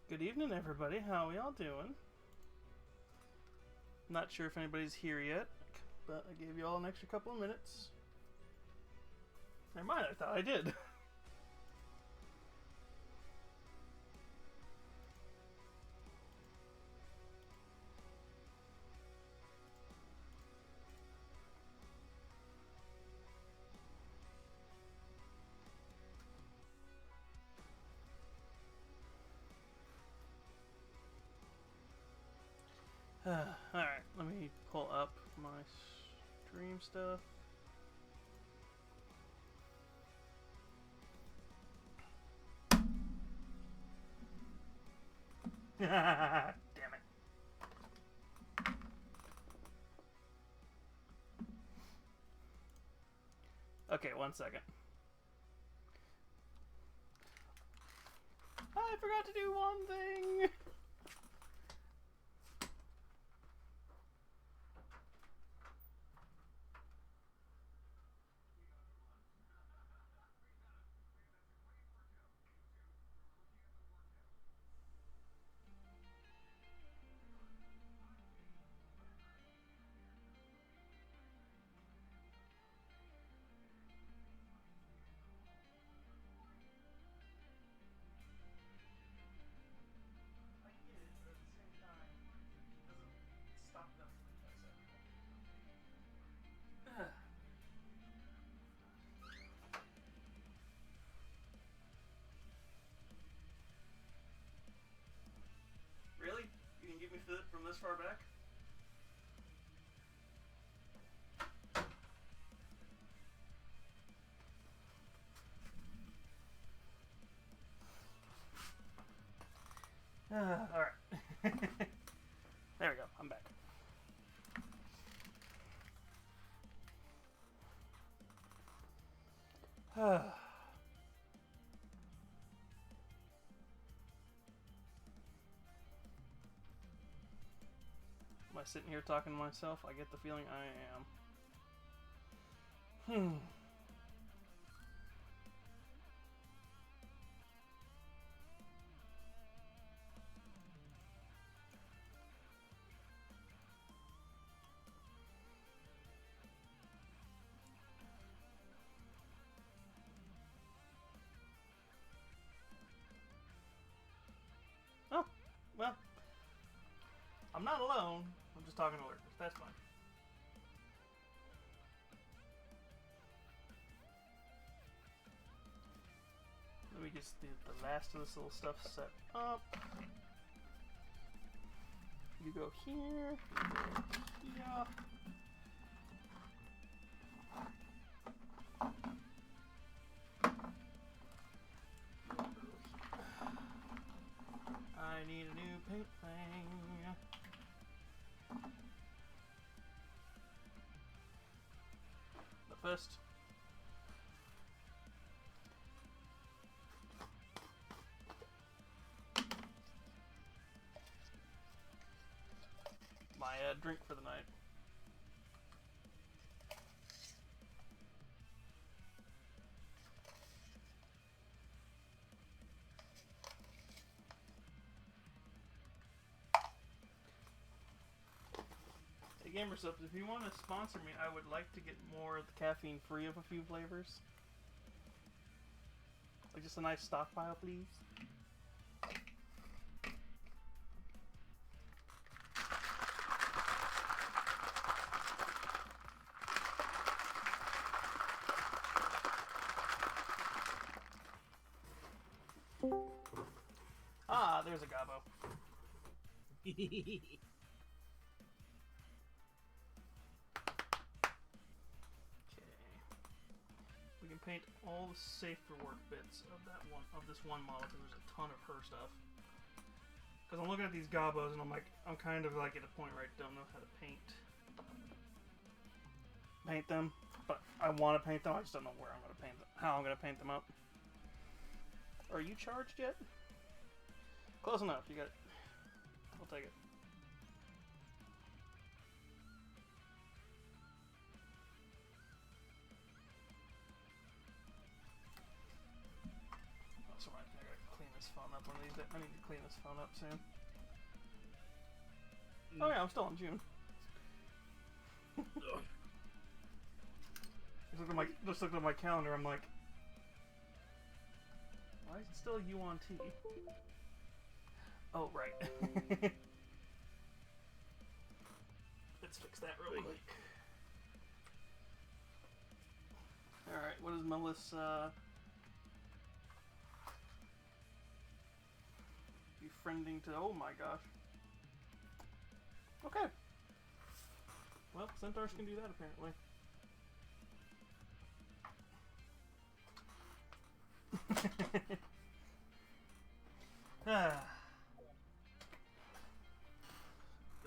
Good evening, everybody. How y'all doing? Not sure if anybody's here yet, but I gave you all an extra couple of minutes. Never mind, I thought I did. Alright, let me pull up my stream stuff. Damn it. Okay, 1 second. I forgot to do one thing! Really? You can get me from this far back? Alright. There we go, I'm back. Am I sitting here talking to myself? I get the feeling I am. Oh, well, I'm not alone. I'm just talking to lurkers. That's fine. Let me just do the last of this little stuff set up. You go here. You go here. I need a new paint thing. But first, my drink for the night. Hey GamerSubs, if you want to sponsor me, I would like to get more of the caffeine free of a few flavors. Like just a nice stockpile, please. Ah, there's a gobbo. Okay. We can paint all the safe for work bits of this one model because there's a ton of her stuff. Because I'm looking at these gobbos and I'm kind of like at a point where I don't know how to paint them, but I want to paint them. I just don't know where I'm going to paint them, how I'm going to paint them up. Are you charged yet? Close enough. You got it. I'll take it. That's right. I gotta clean this phone up when I need to clean this phone up soon. Oh yeah, I'm still in June. Just looked at my calendar. I'm like, why is it still you on T? Oh right. Let's fix that real quick. All right, what is Melissa? Befriending to. Oh my gosh. Okay. Well, centaurs can do that apparently.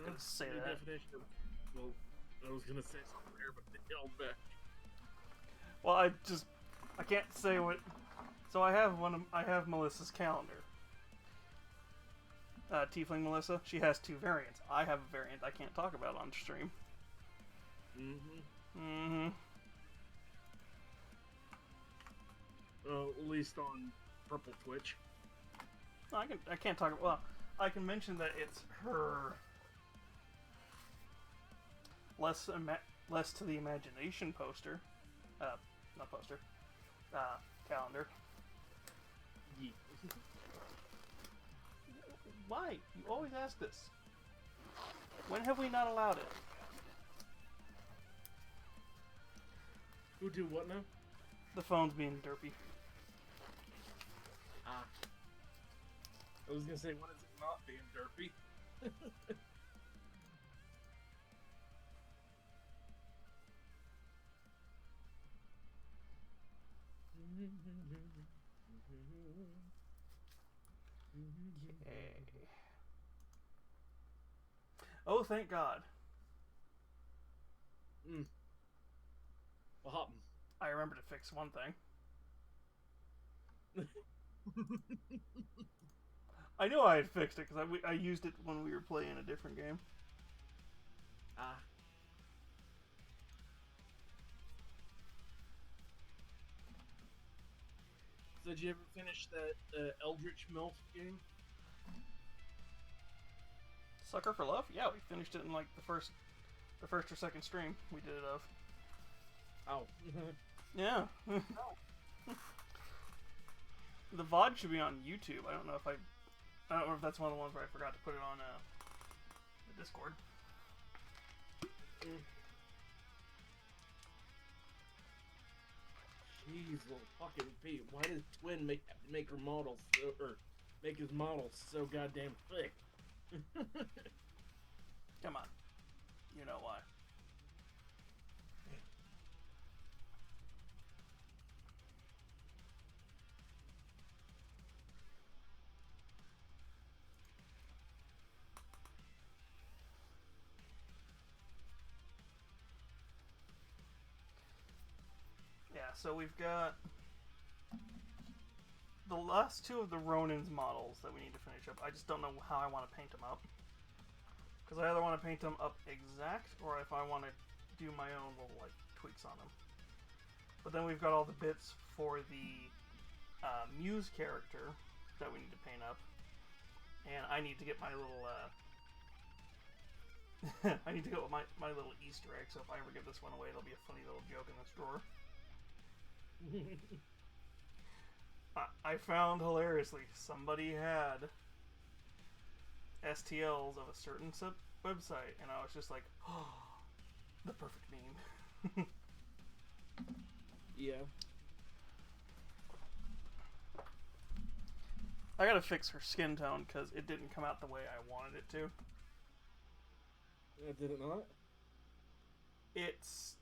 Gonna say that. Definition of, well, I was gonna say something there, but they held back. Well, I can't say what. So I have Melissa's calendar. Tiefling Melissa, she has 2 variants. I have a variant I can't talk about on stream. At least on Purple Twitch. I can't talk. Well, I can mention that it's her less to the imagination poster, not poster, calendar. Yeah. Why? You always ask this. When have we not allowed it? Who do what now? The phone's being derpy. I was gonna say, when is it not being derpy? Okay. Oh, thank God. What happened? I remember to fix one thing. I knew I had fixed it because I used it when we were playing a different game. So did you ever finish that Eldritch MILF game? Sucker for Love? Yeah, we finished it in like the first or second stream we did it of. Oh. Yeah. The VOD should be on YouTube. I don't know if that's one of the ones where I forgot to put it on the Discord. Jeez, little fucking Pete. Why does Twin make her models make his models so goddamn thick? Come on. You know why. Yeah, so we've got the last 2 of the Ronin's models that we need to finish up. I just don't know how I want to paint them up. Because I either want to paint them up exact, or if I want to do my own little like tweaks on them. But then we've got all the bits for the Muse character that we need to paint up, and I need to get my little I need to go with my little Easter egg. So if I ever give this one away, it'll be a funny little joke in this drawer. I found hilariously somebody had STLs of a certain website, and I was just like, oh, the perfect meme. Yeah. I gotta fix her skin tone because it didn't come out the way I wanted it to. Did it not? It's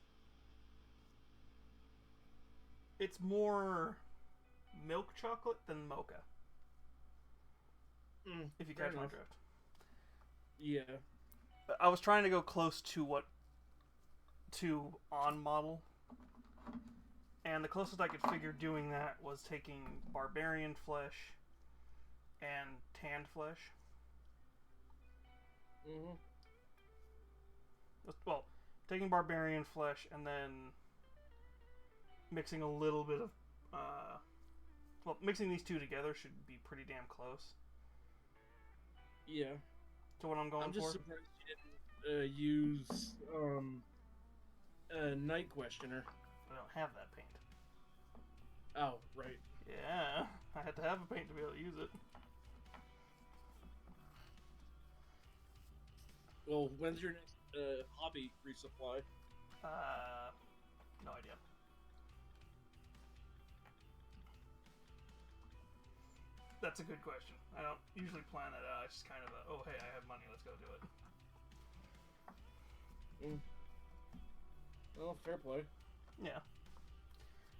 more milk chocolate than mocha. If you catch my drift. Yeah. I was trying to go close to on model, and the closest I could figure doing that was taking barbarian flesh and tanned flesh. Well, taking barbarian flesh and then mixing a little bit of Well, mixing these two together should be pretty damn close Yeah. to what I'm going I'm just for. surprised you didn't use Night Questioner. I don't have that paint. Oh, right. Yeah, I had to have a paint to be able to use it. Well, when's your next hobby resupply? No idea. That's a good question. I don't usually plan that out. It's just kind of a, oh hey, I have money, let's go do it. Well, fair play. Yeah.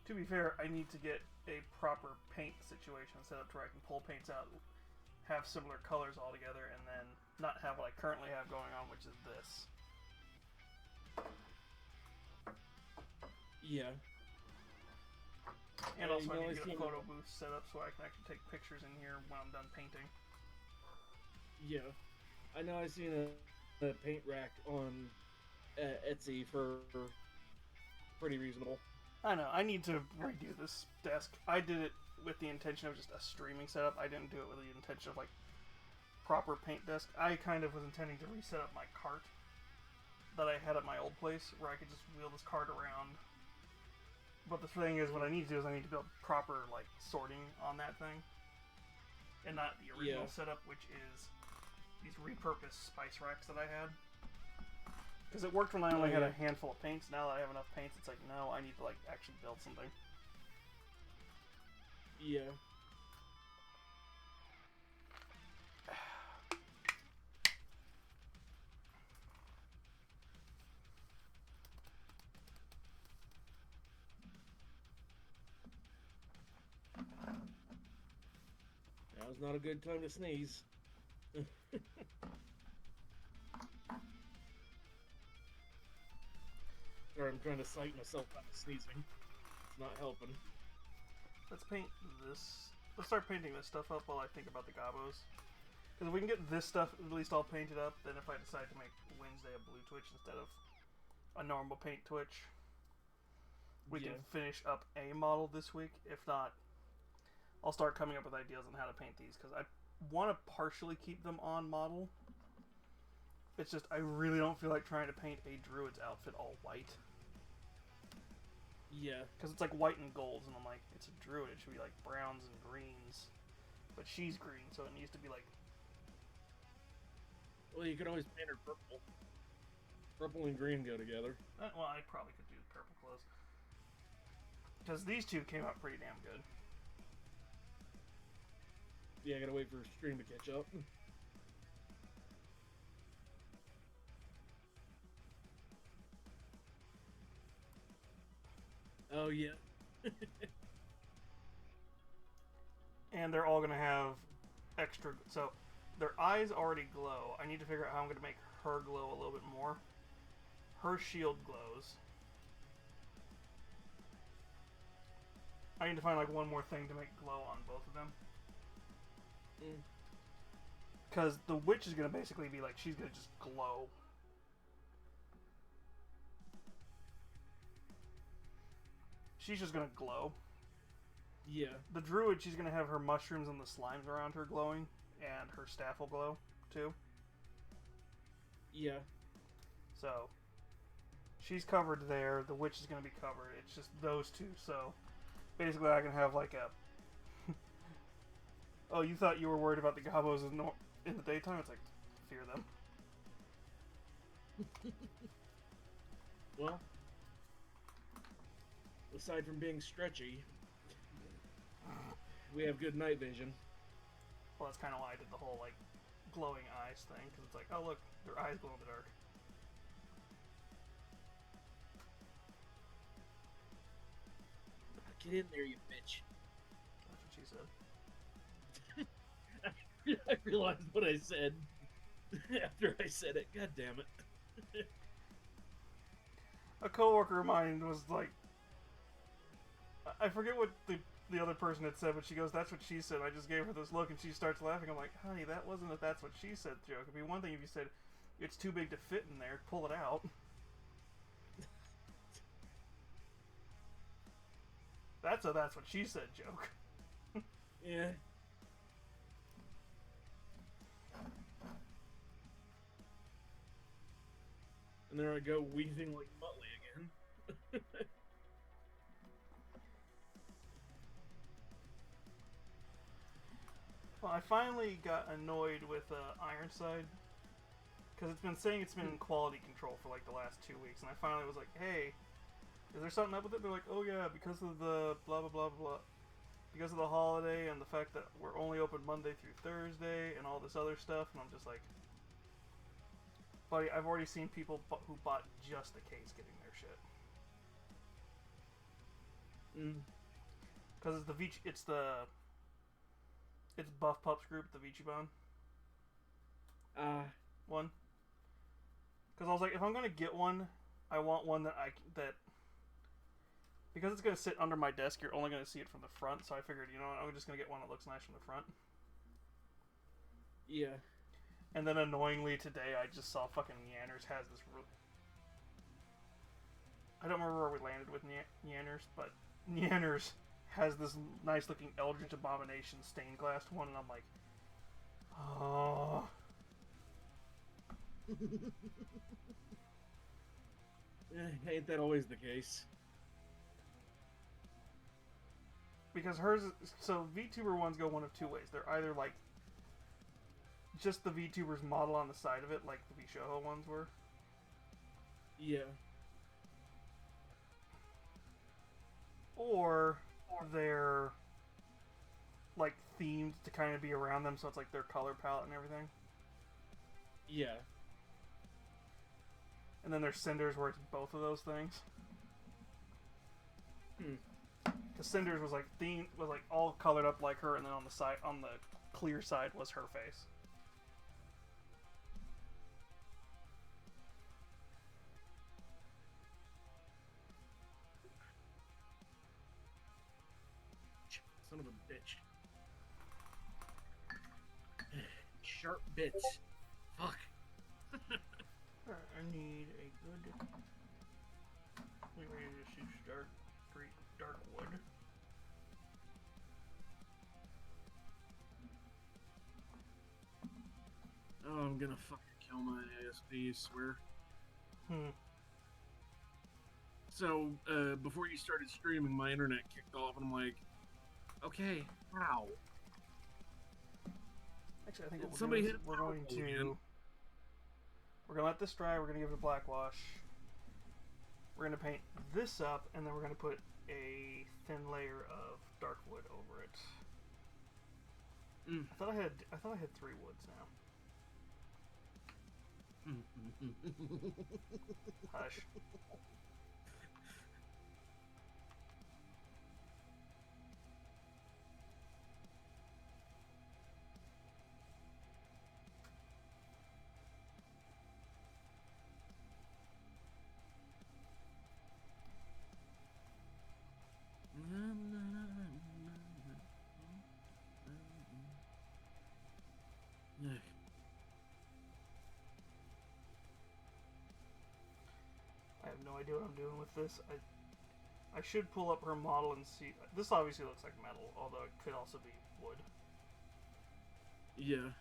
To be fair, I need to get a proper paint situation set up to where I can pull paints out, have similar colors all together, and then not have what I currently have going on, which is this. Yeah. And also, I need to see get a photo booth set up so I can actually take pictures in here when I'm done painting. Yeah. I know I've seen a paint rack on Etsy for pretty reasonable. I know, I need to redo this desk. I did it with the intention of just a streaming setup. I didn't do it with the intention of, like, proper paint desk. I kind of was intending to reset up my cart that I had at my old place, where I could just wheel this cart around. But the thing is, what I need to do is I need to build proper, like, sorting on that thing. And not the original setup, which is these repurposed spice racks that I had. Because it worked when I only had a handful of paints. Now that I have enough paints, it's like, no, I need to, like, actually build something. Yeah. Now's not a good time to sneeze. Sorry, I'm trying to psych myself out of sneezing. It's not helping. Let's paint this. Let's start painting this stuff up while I think about the gobos. Because if we can get this stuff at least all painted up, then if I decide to make Wednesday a blue Twitch instead of a normal paint Twitch, we can finish up a model this week. If not, I'll start coming up with ideas on how to paint these. Because I want to partially keep them on model. It's just, I really don't feel like trying to paint a druid's outfit all white. Yeah. Because it's like white and golds, and I'm like, it's a druid, it should be like browns and greens. But she's green, so it needs to be like... Well, you could always paint her purple. Purple and green go together. Well, I probably could do purple clothes. Because these two came out pretty damn good. Yeah, I gotta wait for stream to catch up. Oh, yeah. And they're all going to have extra... So, their eyes already glow. I need to figure out how I'm going to make her glow a little bit more. Her shield glows. I need to find, like, one more thing to make glow on both of them. Because the witch is going to basically be like, she's going to just glow. She's just going to glow. Yeah. The druid, she's going to have her mushrooms and the slimes around her glowing. And her staff will glow, too. Yeah. So, she's covered there. The witch is going to be covered. It's just those two. So, basically I can have like a... Oh, you thought you were worried about the gobos in the daytime? It's like, fear them. Well, aside from being stretchy, we have good night vision. Well, that's kind of why I did the whole, like, glowing eyes thing. Because it's like, oh look, their eyes glow in the dark. Get in there, you bitch. That's what she said. I realized what I said after I said it. God damn it. A coworker of mine was like, I forget what the other person had said, but she goes, that's what she said. I just gave her this look, and she starts laughing. I'm like, honey, that wasn't a that's what she said joke. It'd be one thing if you said, it's too big to fit in there, pull it out. That's a that's what she said joke. Yeah. And there I go, wheezing like Muttley again. Well, I finally got annoyed with Ironside because it's been saying it's been in quality control for like the last 2 weeks, and I finally was like, "Hey, is there something up with it?" They're like, "Oh yeah, because of the blah blah blah blah, because of the holiday and the fact that we're only open Monday through Thursday and all this other stuff." And I'm just like, "Buddy, I've already seen people who bought just the case getting their shit Mm. because it's Buff Pups group, the Vichiban one." Because I was like, if I'm gonna get one, I want one that because it's gonna sit under my desk. You're only gonna see it from the front, so I figured, you know what, I'm just gonna get one that looks nice from the front. Yeah. And then annoyingly today, I just saw fucking Yanners has this. I don't remember where we landed with Yanners, but Yanners has this nice looking Eldritch Abomination stained glass one, and I'm like, oh. Ain't that always the case? Because hers, so VTuber ones go one of two ways. They're either like just the VTuber's model on the side of it, like the Vishoho ones were. Yeah. Or they're like themed to kind of be around them, so it's like their color palette and everything. Yeah. And then there's Cinders where it's both of those things. Because Cinders was like themed, was like all colored up like her, and then on the side, on the clear side, was her face. Son of a bitch. Sharp bits. Fuck. I need a good. We ready to just use dark wood. Oh, I'm gonna fucking kill my ASP, I swear. So, before you started streaming, my internet kicked off, and I'm like, okay, how? Actually, I think what Somebody we're hit we're going to. again. We're gonna let this dry. We're gonna give it a black wash. We're gonna paint this up, and then we're gonna put a thin layer of dark wood over it. I thought I had 3 woods now. Hush. I have no idea what I'm doing with this. I should pull up her model and see. This obviously looks like metal, although it could also be wood. Yeah. In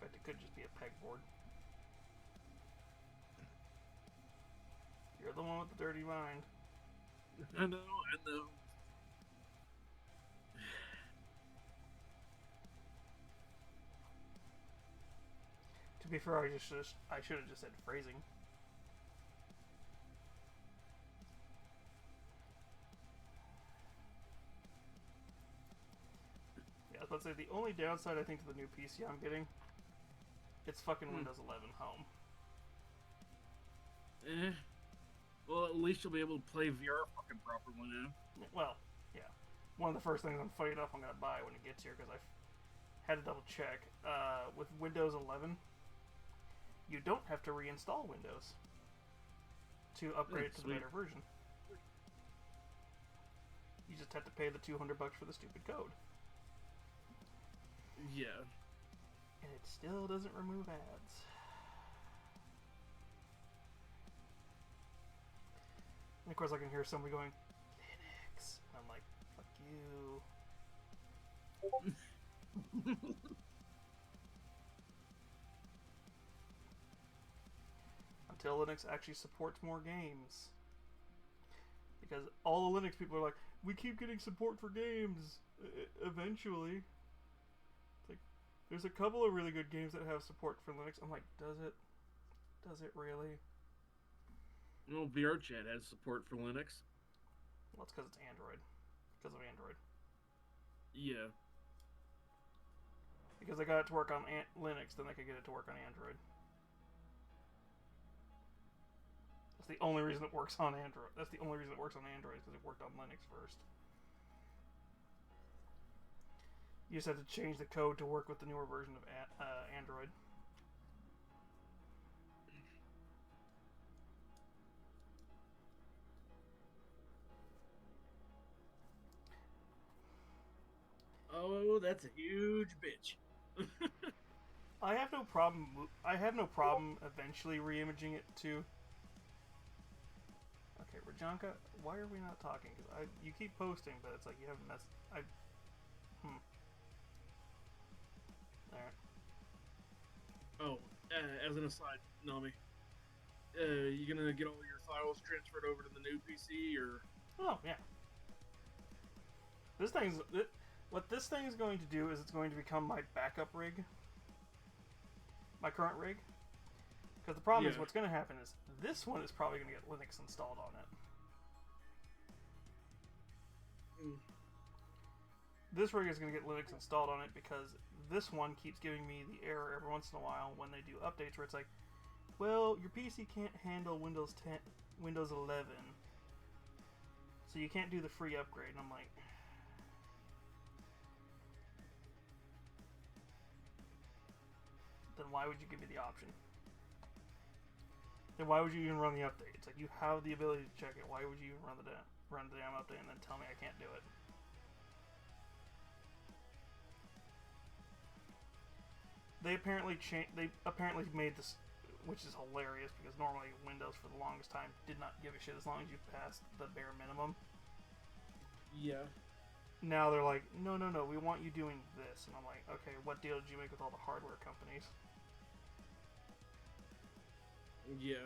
fact, it could just be a pegboard. You're the one with the dirty mind. I know. To be fair, I should have just said phrasing. Yeah, I was about to say the only downside I think to the new PC I'm getting, it's fucking Windows 11 Home. Well, at least you'll be able to play VR fucking properly now. Well, yeah. One of the first things I'm funny enough I'm gonna buy when it gets here, because I had to double check. With Windows 11, you don't have to reinstall Windows to upgrade to the better version. You just have to pay the $200 for the stupid code. Yeah. And it still doesn't remove ads. And of course I can hear somebody going, Linux. And I'm like, fuck you. Until Linux actually supports more games. Because all the Linux people are like, we keep getting support for games. Eventually. It's like, there's a couple of really good games that have support for Linux. I'm like, does it? Does it really? Well, VRChat has support for Linux. Well, it's because it's Android. Because of Android. Yeah. Because they got it to work on Linux, then they could get it to work on Android. That's the only reason it works on Android. That's the only reason it works on Android, because it worked on Linux first. You just have to change the code to work with the newer version of Android. Oh, that's a huge bitch. I have no problem. I have no problem eventually re-imaging it to. Okay, Rajanka, why are we not talking? Because you keep posting, but it's like you haven't messed. Alright. Oh, as an aside, Nami, you gonna get all your files transferred over to the new PC, or? Oh yeah. This thing's what this thing is going to do is it's going to become my backup rig. My current rig. Because the problem is what's going to happen is this one is probably going to get Linux installed on it. Mm. This rig is going to get Linux installed on it because this one keeps giving me the error every once in a while when they do updates where it's like, well, your PC can't handle Windows 10, Windows 11, so you can't do the free upgrade. And I'm like, then why would you give me the option? Then why would you even run the update? It's like you have the ability to check it. Why would you even run the damn update and then tell me I can't do it? They apparently made this, which is hilarious because normally Windows for the longest time did not give a shit as long as you passed the bare minimum. Yeah. Now they're like, no, we want you doing this, and I'm like, okay, what deal did you make with all the hardware companies? Yeah.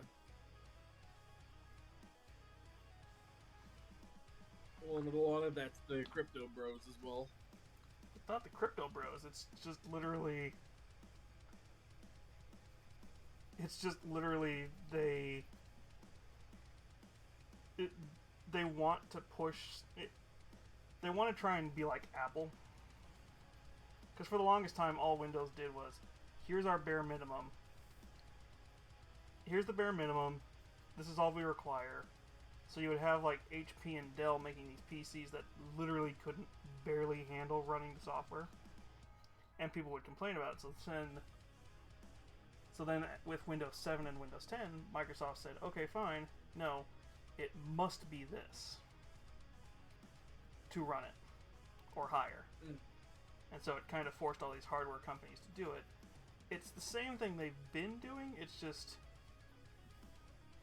Well, and a lot of that's the crypto bros as well. It's not the crypto bros. It's just literally they want to push it. They want to try and be like Apple. Because for the longest time, all Windows did was, here's our bare minimum. Here's the bare minimum. This is all we require. So you would have like HP and Dell making these PCs that literally couldn't barely handle running the software. And people would complain about it. So then with Windows 7 and Windows 10, Microsoft said, okay, fine. No, it must be this to run it, or higher. And so it kind of forced all these hardware companies to do it. It's the same thing they've been doing, it's just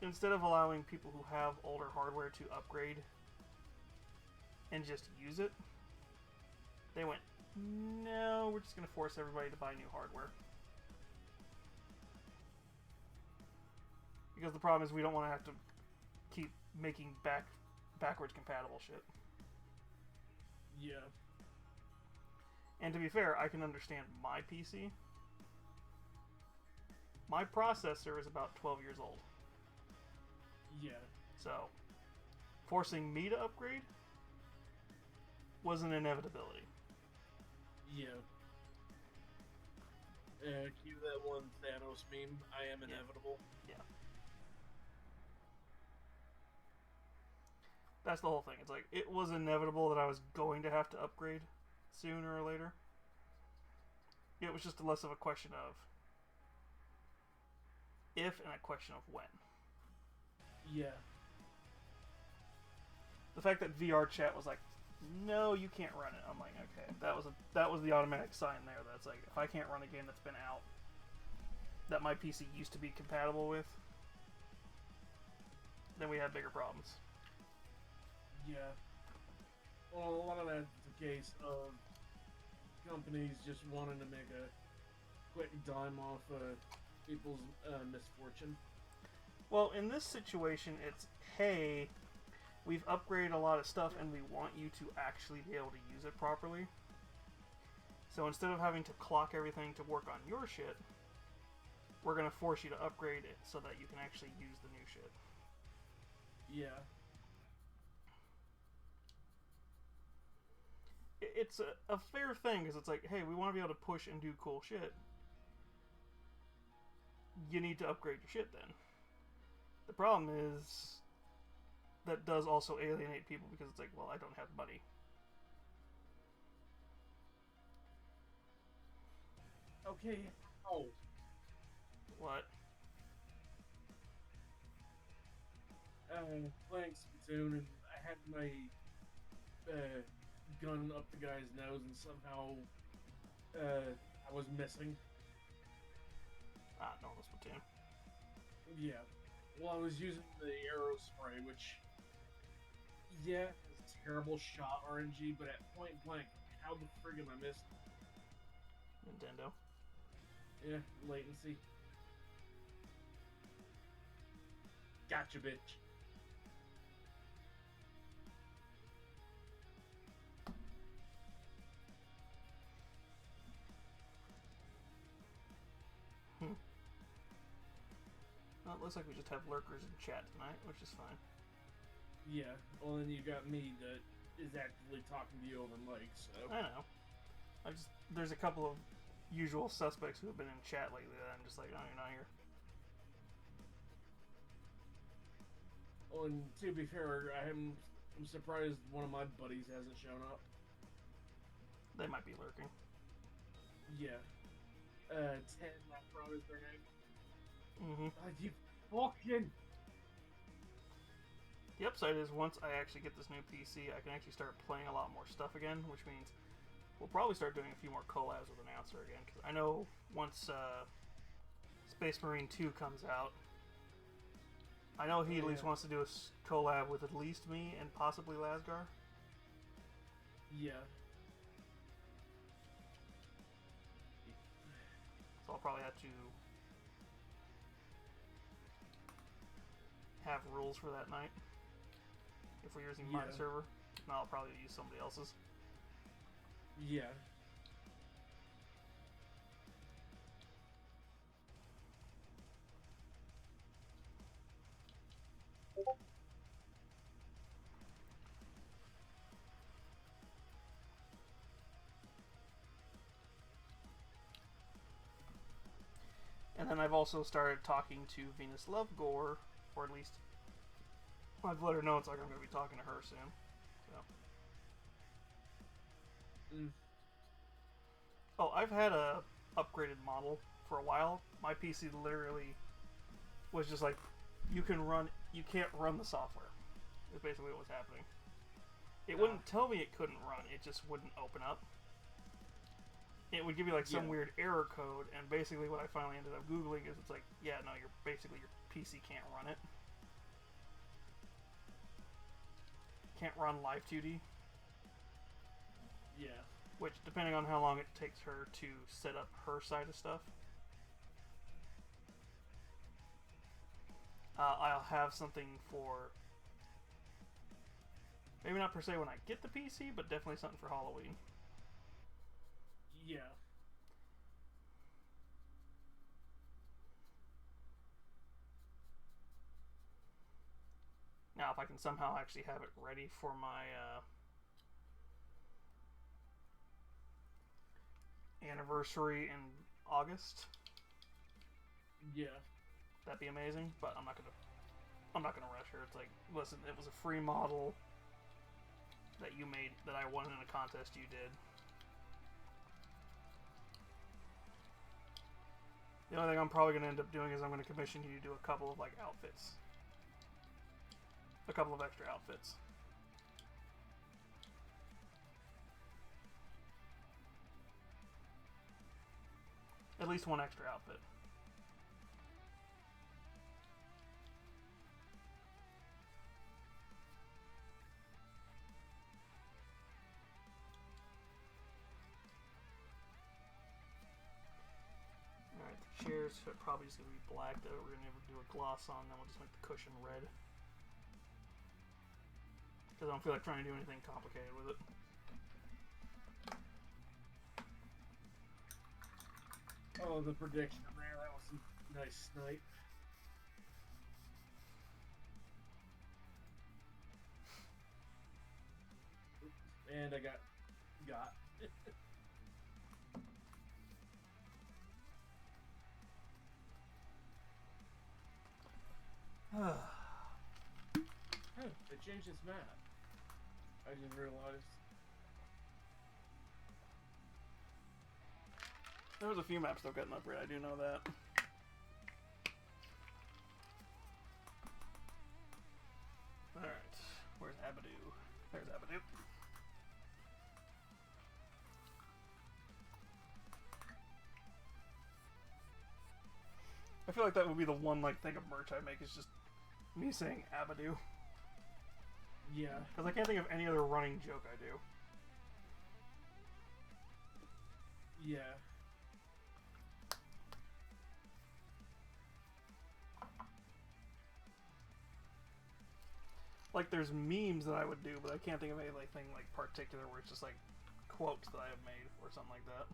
instead of allowing people who have older hardware to upgrade and just use it, they went, no, we're just going to force everybody to buy new hardware. Because the problem is we don't want to have to keep making backwards compatible shit. Yeah. And to be fair, I can understand my PC. My processor is about 12 years old. Yeah. So, forcing me to upgrade was an inevitability. Yeah. Cue that one Thanos meme. I am inevitable. Yeah. That's the whole thing. It's like, it was inevitable that I was going to have to upgrade sooner or later. It was just less of a question of if and a question of when. Yeah. The fact that VR chat was like, no, you can't run it. I'm like, okay, that was the automatic sign there. That's like, if I can't run a game that's been out, that my PC used to be compatible with, then we have bigger problems. Yeah. Well, a lot of that's the case of companies just wanting to make a quick dime off people's misfortune. Well, in this situation, it's, hey, we've upgraded a lot of stuff and we want you to actually be able to use it properly. So instead of having to clock everything to work on your shit, we're going to force you to upgrade it so that you can actually use the new shit. Yeah. It's a fair thing, because it's like, hey, we want to be able to push and do cool shit. You need to upgrade your shit then. The problem is that does also alienate people, because it's like, well, I don't have money. Okay. Oh. What? Playing Splatoon, and I had my gun up the guy's nose, and somehow I was missing. Normal Splatoon. Yeah. Well, I was using the arrow spray, which, yeah, is terrible shot RNG, but at point blank, how the frig am I missing? Nintendo. Yeah, latency. Gotcha, bitch. Well, it looks like we just have lurkers in chat tonight, which is fine. Yeah, well then you got me that is actively talking to you over mic, so... I know. There's a couple of usual suspects who have been in chat lately that I'm just like, oh, you're not here. Well, and to be fair, I'm surprised one of my buddies hasn't shown up. They might be lurking. Yeah. 10, that probably is their name. Mm-hmm. You fucking... The upside is once I actually get this new PC, I can actually start playing a lot more stuff again, which means we'll probably start doing a few more collabs with Announcer again, because I know once Space Marine 2 comes out, I know he at least wants to do a collab with at least me and possibly Lasgar. Yeah. So I'll probably have to have rules for that night if we're using my server. And I'll probably use somebody else's. Yeah. And then I've also started talking to Venus Lovegore, or at least I've let her know it's like I'm going to be talking to her soon. So. Oh, I've had a upgraded model for a while. My PC literally was just like, you can't run the software. Is basically what was happening. It wouldn't tell me it couldn't run, it just wouldn't open up. It would give you like some weird error code, and basically what I finally ended up Googling is it's like, yeah, no, your PC can't run it. Can't run Live 2D. Yeah. Which, depending on how long it takes her to set up her side of stuff, I'll have something for, maybe not per se when I get the PC, but definitely something for Halloween. Yeah. Now, if I can somehow actually have it ready for my anniversary in August, yeah, that'd be amazing. But I'm not gonna rush her. It's like, listen, it was a free model that you made, that I won in a contest you did. The only thing I'm probably gonna end up doing is I'm gonna commission you to do a couple of like outfits. A couple of extra outfits. At least one extra outfit. Chairs are probably just gonna be black that we're gonna do a gloss on, then we'll just make the cushion red. Because I don't feel like trying to do anything complicated with it. Oh, the prediction there, that was a nice snipe. And I got. Oh, they changed its map. I just realized. There was a few maps that got an upgrade, I do know that. Alright, where's Abadoo? There's Abadoo. I feel like that would be the one like thing of merch I make is just me saying Abadoo. Yeah. Because I can't think of any other running joke I do. Yeah. Like there's memes that I would do, but I can't think of anything like particular where it's just like quotes that I have made or something like that.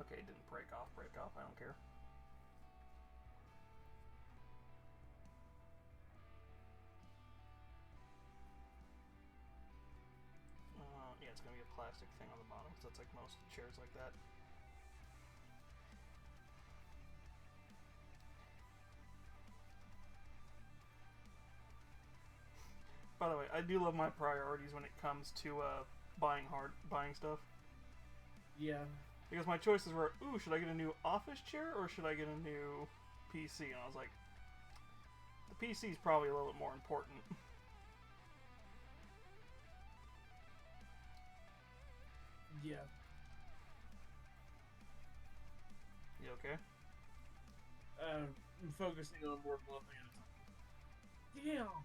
Okay, it didn't break off, I don't care. Yeah, it's gonna be a plastic thing on the bottom, because that's like most chairs like that. By the way, I do love my priorities when it comes to buying stuff. Yeah. Because my choices were, ooh, should I get a new office chair or should I get a new PC? And I was like, the PC is probably a little bit more important. Yeah. You okay? I'm focusing on more than one thing at a time. Damn!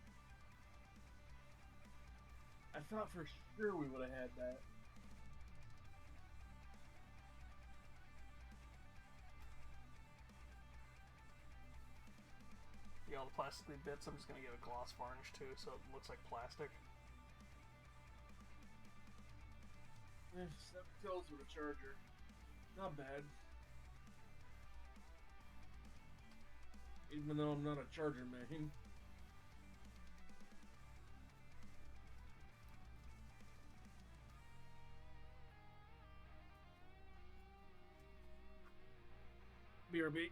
I thought for sure we would have had that. Yeah, all the plastically bits, I'm just gonna get a gloss varnish too, so it looks like plastic. 7 kills with a charger. Not bad. Even though I'm not a charger main. BRB.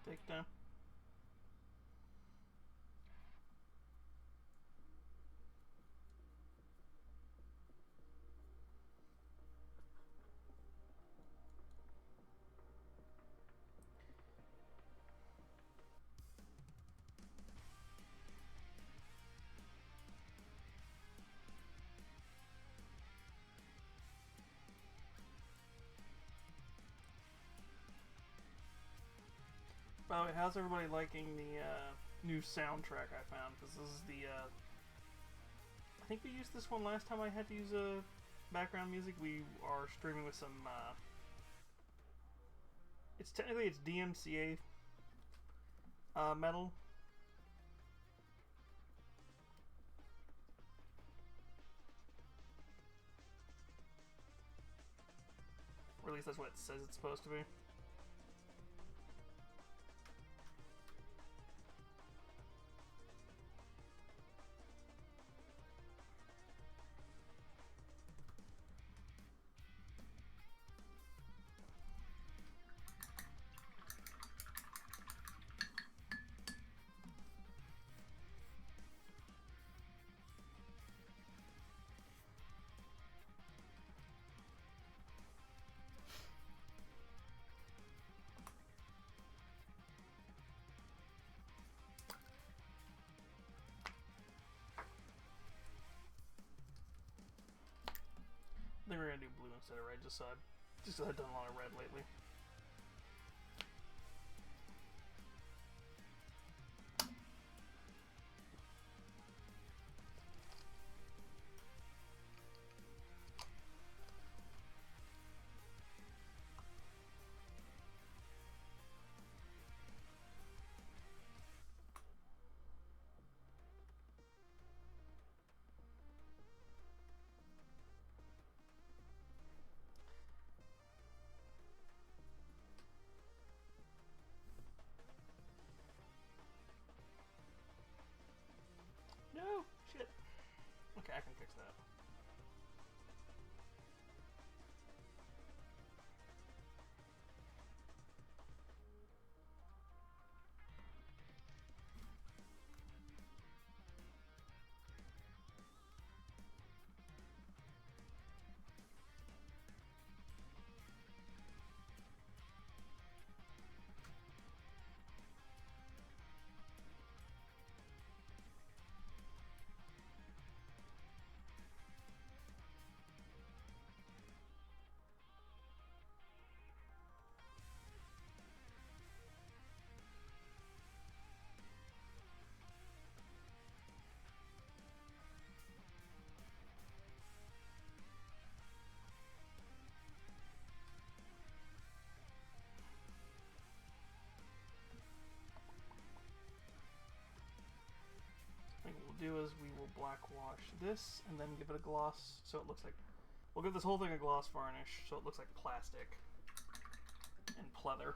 Take it down. By the way, how's everybody liking the new soundtrack I found? Because this is the, I think we used this one last time I had to use background music. We are streaming with some, it's DMCA metal. Or at least that's what it says it's supposed to be. I think we're gonna do blue instead of red, just so I've done a lot of red lately. wash this and then give it a gloss so it looks like... We'll give this whole thing a gloss varnish so it looks like plastic and pleather.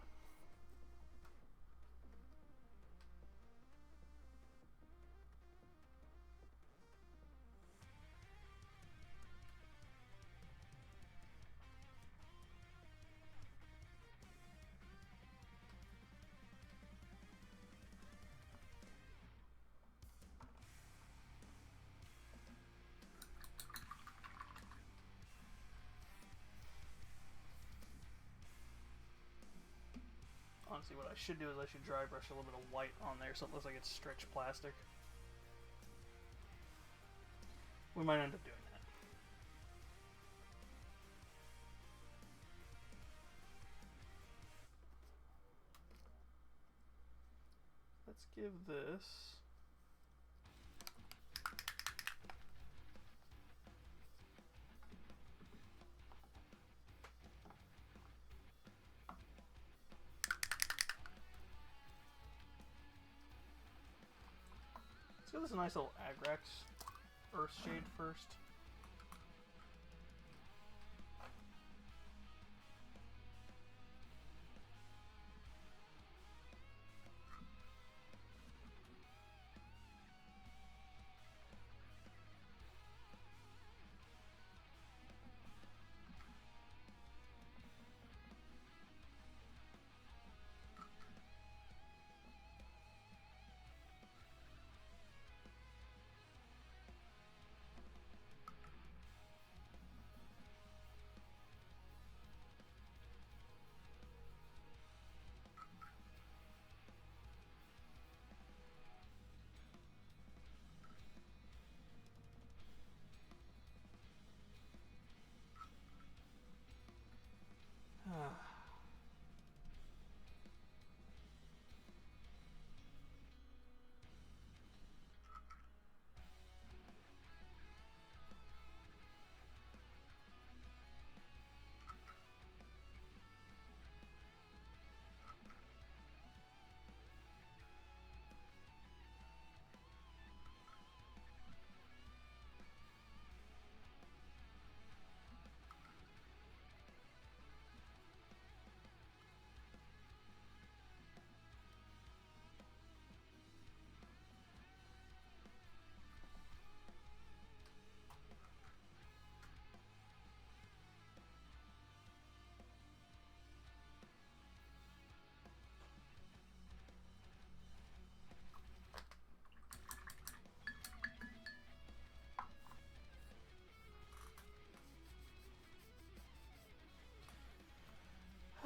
Honestly, what I should do is I should dry brush a little bit of white on there so it looks like it's stretched plastic. We might end up doing that. Let's give this... Let's give this a nice little Agrax Earth shade first.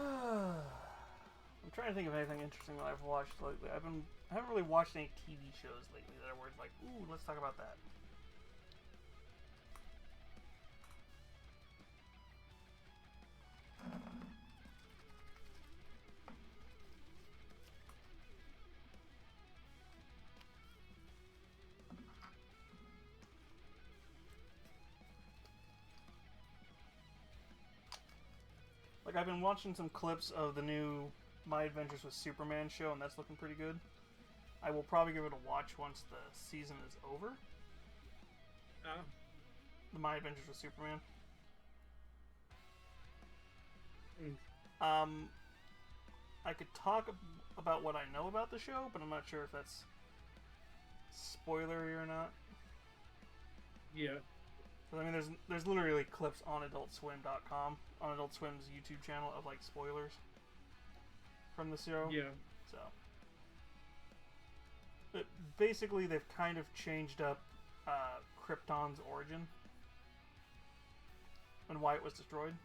I'm trying to think of anything interesting that I've watched lately. I haven't really watched any TV shows lately that are worth like, ooh, let's talk about that. Like, I've been watching some clips of the new My Adventures with Superman show, and that's looking pretty good. I will probably give it a watch once the season is over. The My Adventures with Superman. I could talk about what I know about the show, but I'm not sure if that's spoilery or not. Yeah. I mean, there's literally clips on AdultSwim.com, on Adult Swim's YouTube channel, of like spoilers from the show. Yeah. So, but basically, they've kind of changed up Krypton's origin and why it was destroyed.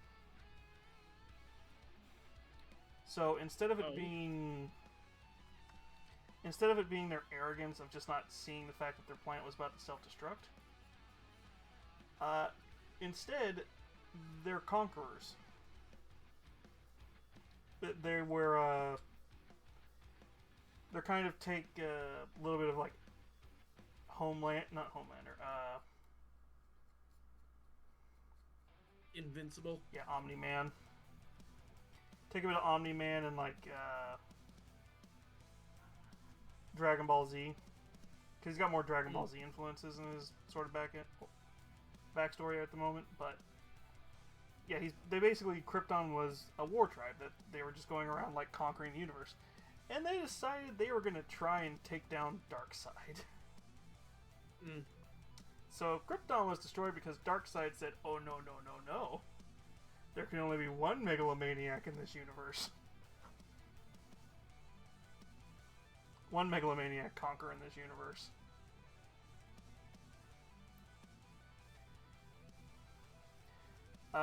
So instead of it being their arrogance of just not seeing the fact that their planet was about to self-destruct, instead they're conquerors. They were they're kind of take a little bit of like not Homelander, Invincible. yeah, Omni-Man. Take a bit of Omni-Man and like Dragon Ball Z, because he's got more Dragon Ball Z influences in his sort of backstory at the moment. But yeah, they basically, Krypton was a war tribe that they were just going around like conquering the universe, and they decided they were going to try and take down Darkseid. So Krypton was destroyed because Darkseid said, "Oh no, no, no, no! There can only be one megalomaniac in this universe. One megalomaniac conquer in this universe."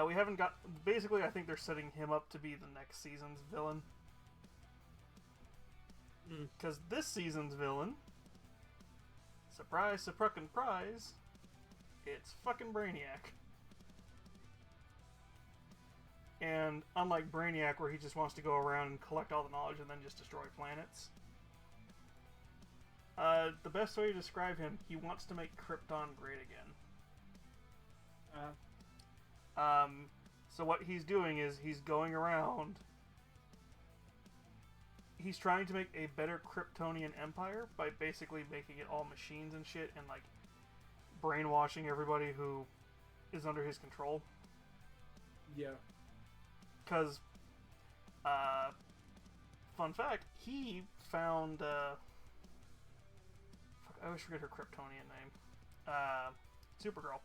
We haven't got... Basically, I think they're setting him up to be the next season's villain. Because this season's villain... Surprise, surprise, it's fucking Brainiac. And unlike Brainiac, where he just wants to go around and collect all the knowledge and then just destroy planets, the best way to describe him, he wants to make Krypton great again. So what he's doing is he's going around. He's trying to make a better Kryptonian empire by basically making it all machines and shit, and like brainwashing everybody who is under his control. Yeah. Because, fun fact, he found, fuck, I always forget her Kryptonian name. Supergirl.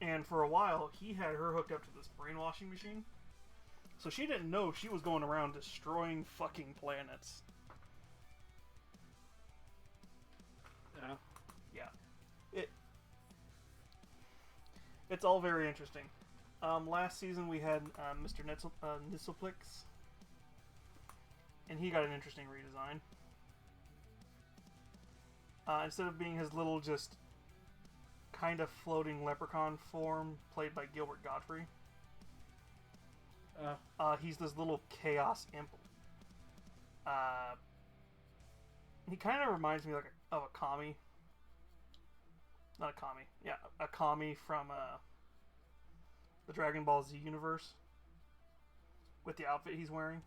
And for a while, he had her hooked up to this brainwashing machine. So she didn't know she was going around destroying fucking planets. Yeah. It's all very interesting. Last season we had Mr. Nizzleplex. And he got an interesting redesign. Instead of being his little just kind of floating leprechaun form played by Gilbert Gottfried, he's this little chaos imp. He kind of reminds me like of a Kami. Not a Kami. Yeah, a Kami from the Dragon Ball Z universe. With the outfit he's wearing.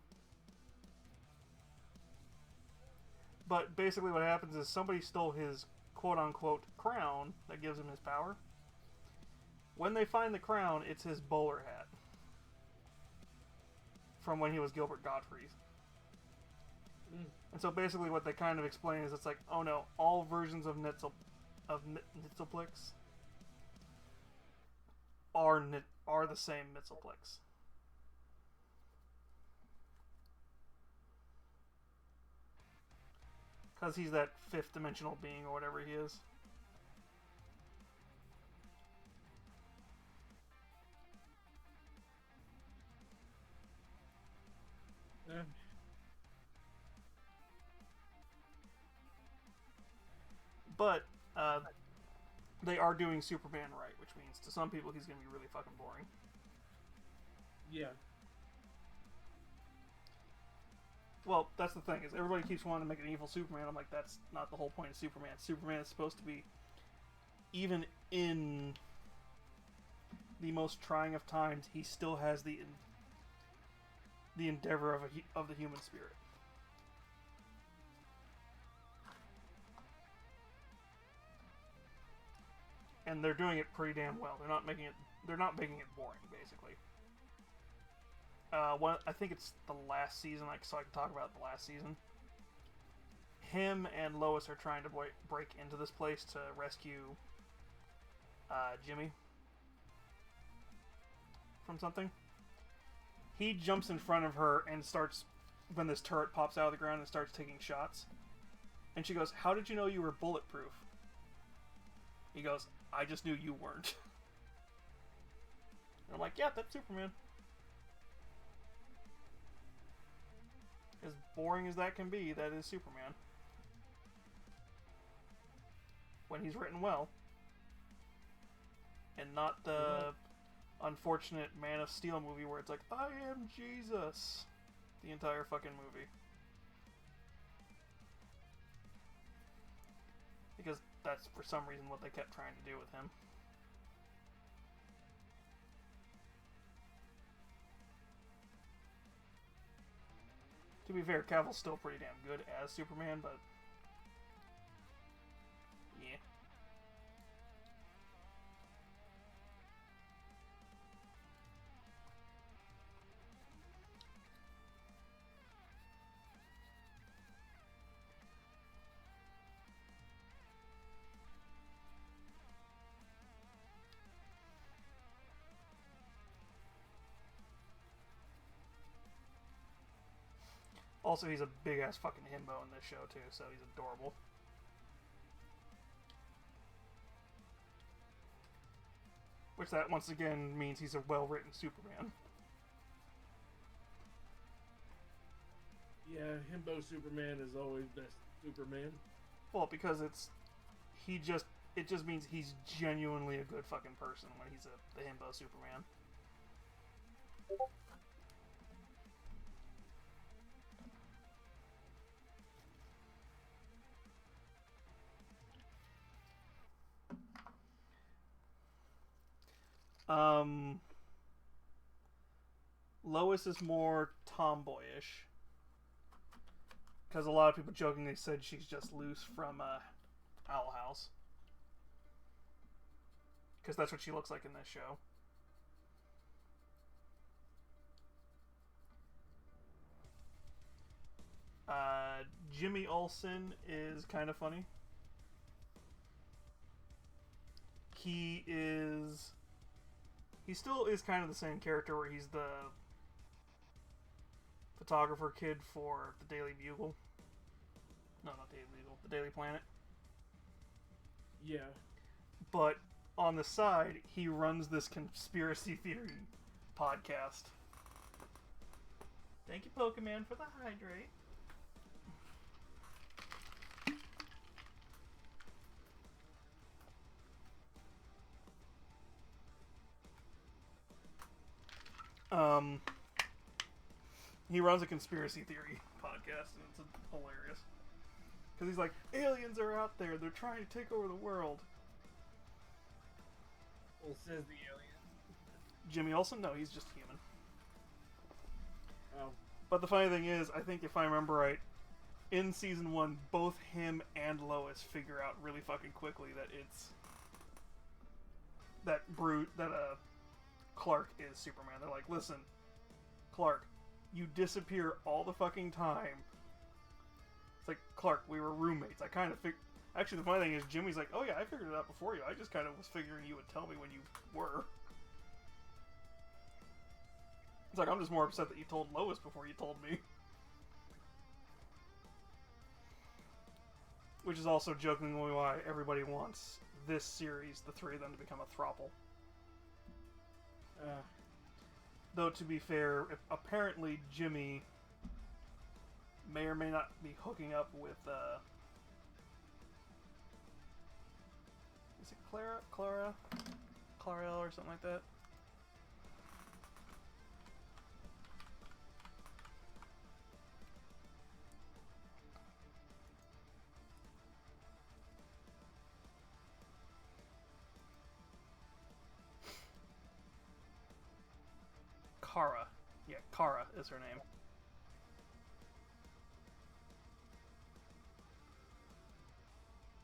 But basically what happens is somebody stole his quote-unquote crown that gives him his power. When they find the crown, it's his bowler hat. From when he was Gilbert Gottfried. And so basically what they kind of explain is it's like, oh no, all versions of Nizzleplex are the same Nizzleplex. Because he's that fifth dimensional being or whatever he is. Yeah. But they are doing Superman right, which means to some people he's going to be really fucking boring. Yeah. Well, that's the thing, is everybody keeps wanting to make an evil Superman. I'm like, that's not the whole point of Superman. Superman is supposed to be, even in the most trying of times, he still has the endeavor of the human spirit. And they're doing it pretty damn well. They're not making it boring, basically. I think it's the last season, so I can talk about the last season. Him and Lois are trying to break into this place to rescue Jimmy from something. He jumps in front of her and starts, when this turret pops out of the ground, and starts taking shots. And she goes, "How did you know you were bulletproof?" He goes, "I just knew you weren't." And I'm like, yeah, that's Superman. As boring as that can be, that is Superman. When he's written well. And not the unfortunate Man of Steel movie where it's like, I am Jesus. The entire fucking movie. Because that's for some reason what they kept trying to do with him. To be fair, Cavill's still pretty damn good as Superman, but Also, he's a big-ass fucking himbo in this show, too, so he's adorable. Which that, once again, means he's a well-written Superman. Yeah, himbo Superman is always best Superman. Well, because it just means he's genuinely a good fucking person when he's the himbo Superman. Lois is more tomboyish. Because a lot of people jokingly said she's just loose from Owl House. Because that's what she looks like in this show. Jimmy Olsen is kind of funny. He still is kind of the same character where he's the photographer kid for the Daily Bugle. No, not Daily Bugle. The Daily Planet. Yeah. But on the side, he runs this conspiracy theory podcast. Thank you, Pokemon, for the hydrate. He runs a conspiracy theory podcast, and it's hilarious. Because he's like, aliens are out there, they're trying to take over the world. Well, says the alien. Jimmy Olsen? No, he's just human. Oh. But the funny thing is, I think if I remember right, in season 1, both him and Lois figure out really fucking quickly that it's... that Clark is Superman. They're like, listen, Clark, you disappear all the fucking time. It's like, Clark, we were roommates. I kind of Actually, the funny thing is, Jimmy's like, oh yeah, I figured it out before you. I just kind of was figuring you would tell me when you were. It's like, I'm just more upset that you told Lois before you told me. Which is also jokingly why everybody wants this series, the three of them, to become a throuple. Though, to be fair, apparently Jimmy may or may not be hooking up with, is it Clarel or something like that? Kara. Yeah, Kara is her name.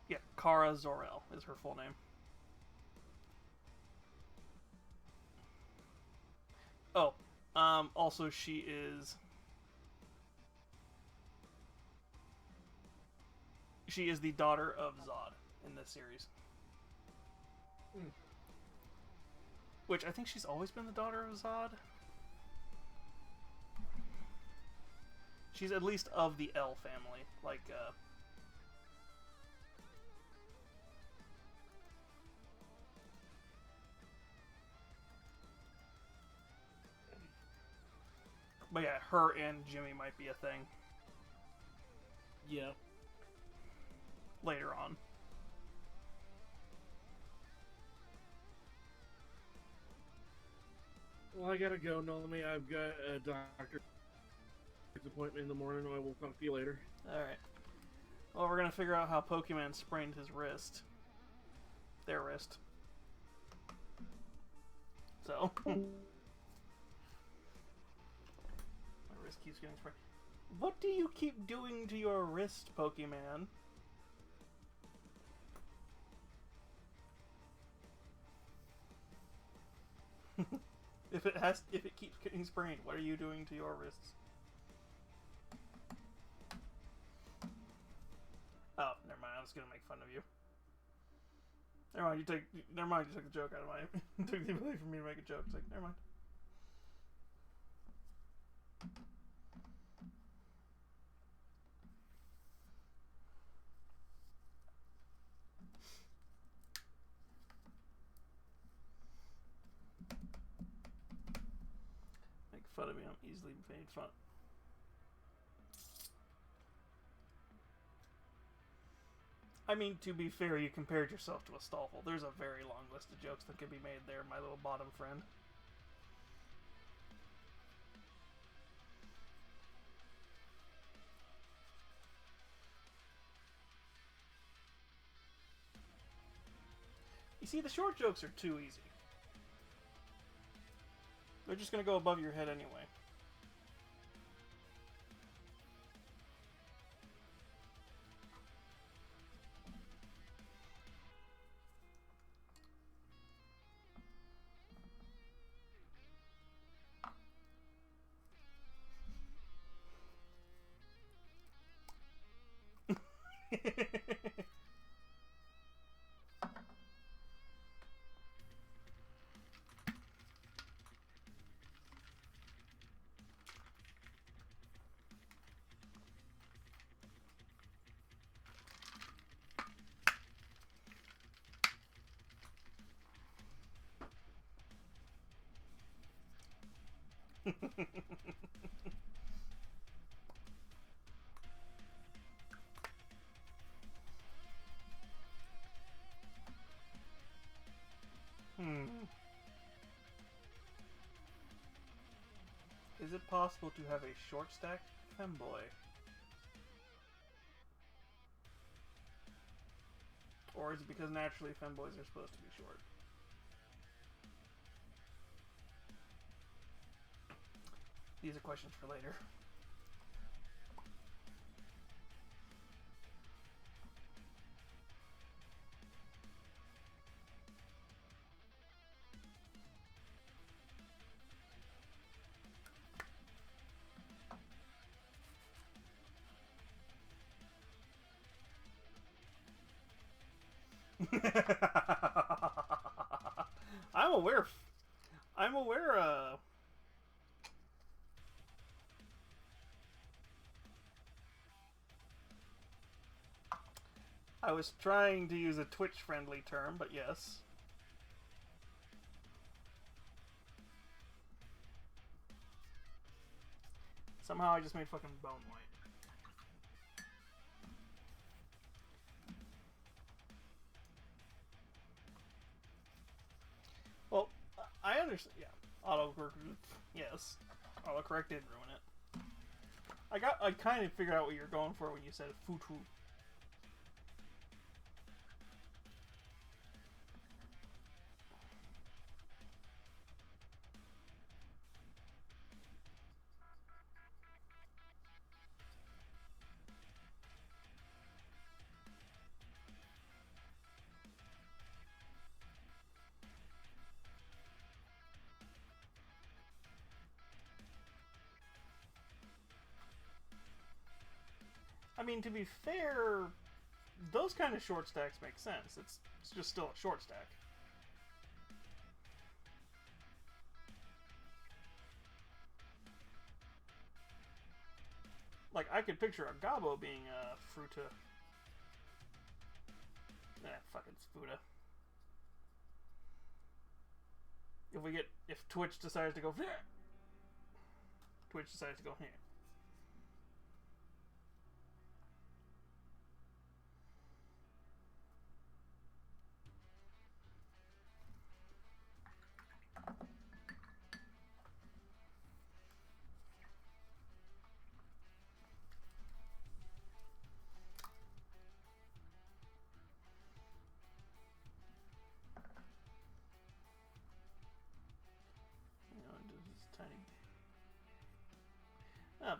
Yeah, Kara Zor-El is her full name. Oh, also she is the daughter of Zod in this series. Which I think she's always been the daughter of Zod. She's at least of the El family, like, but yeah, her and Jimmy might be a thing. Yeah. Later on. Well, I gotta go, Nolami. I've got a doctor's appointment in the morning. I will talk to you later. Alright. Well, we're gonna figure out how Pokemon sprained his wrist. Their wrist. So. My wrist keeps getting sprained. What do you keep doing to your wrist, Pokemon? If it keeps getting sprained, what are you doing to your wrists? Oh, never mind. I was gonna make fun of you. Never mind. You took the joke out of my. Took the ability for me to make a joke. It's like, never mind. fun of me. I'm easily made fun. I mean, to be fair, you compared yourself to a Stoffel. There's a very long list of jokes that could be made there, my little bottom friend. You see, the short jokes are too easy. They're just going to go above your head anyway. Is it possible to have a short stack femboy? Or is it because naturally femboys are supposed to be short? These are questions for later. I'm aware. I'm aware. I was trying to use a Twitch-friendly term, but yes. Somehow I just made fucking bone white. Well, I understand. Yeah, autocorrect. Yes, autocorrect did ruin it. I kind of figured out what you're going for when you said futu. I mean, to be fair, those kind of short stacks make sense. It's just still a short stack. Like, I could picture a Gabo being a Fruta. Fucking Spuda. If Twitch decides to go, Twitch decides to go here. Tiny.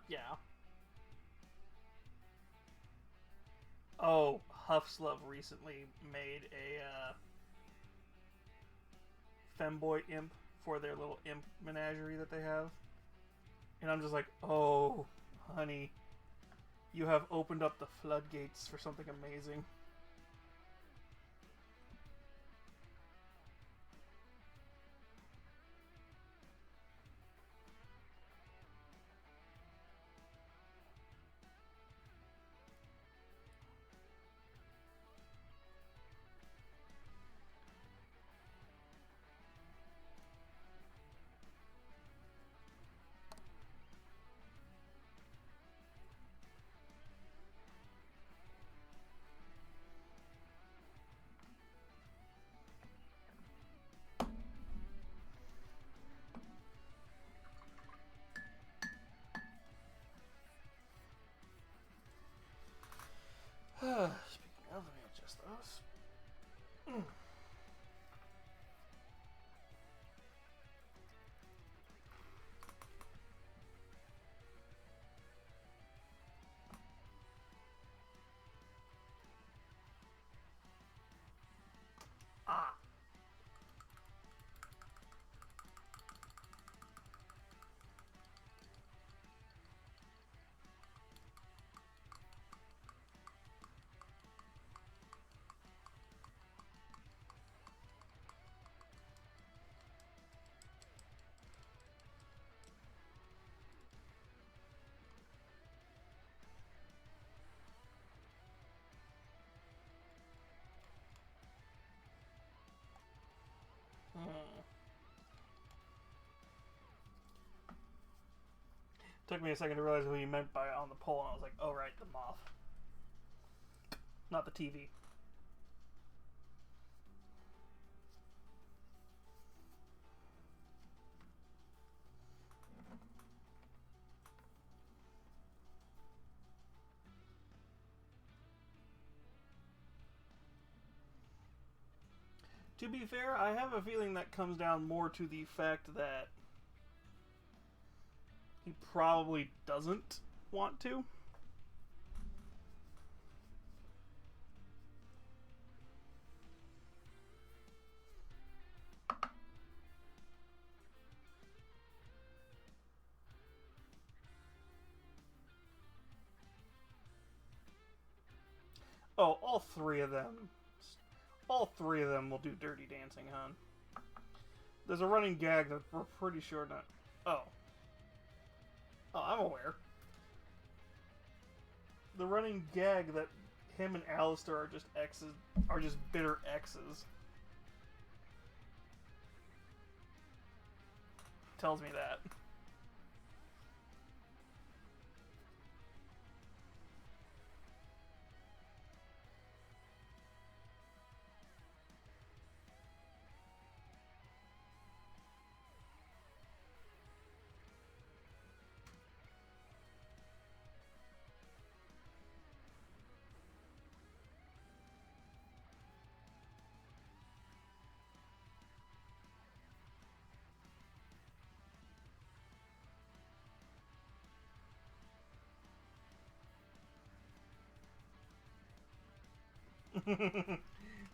Yeah. Oh, Huffslove recently made a femboy imp for their little imp menagerie that they have. And I'm just like, oh, honey, you have opened up the floodgates for something amazing. Ah. Hmm. Took me a second to realize who you meant by on the pole, and I was like, oh, right, the moth. Not the TV. To be fair, I have a feeling that comes down more to the fact that he probably doesn't want to. Oh, all three of them. All three of them will do Dirty Dancing, hon. There's a running gag that we're pretty sure not. Oh. Oh, I'm aware. The running gag that him and Alistair are just exes, are just bitter exes, tells me that.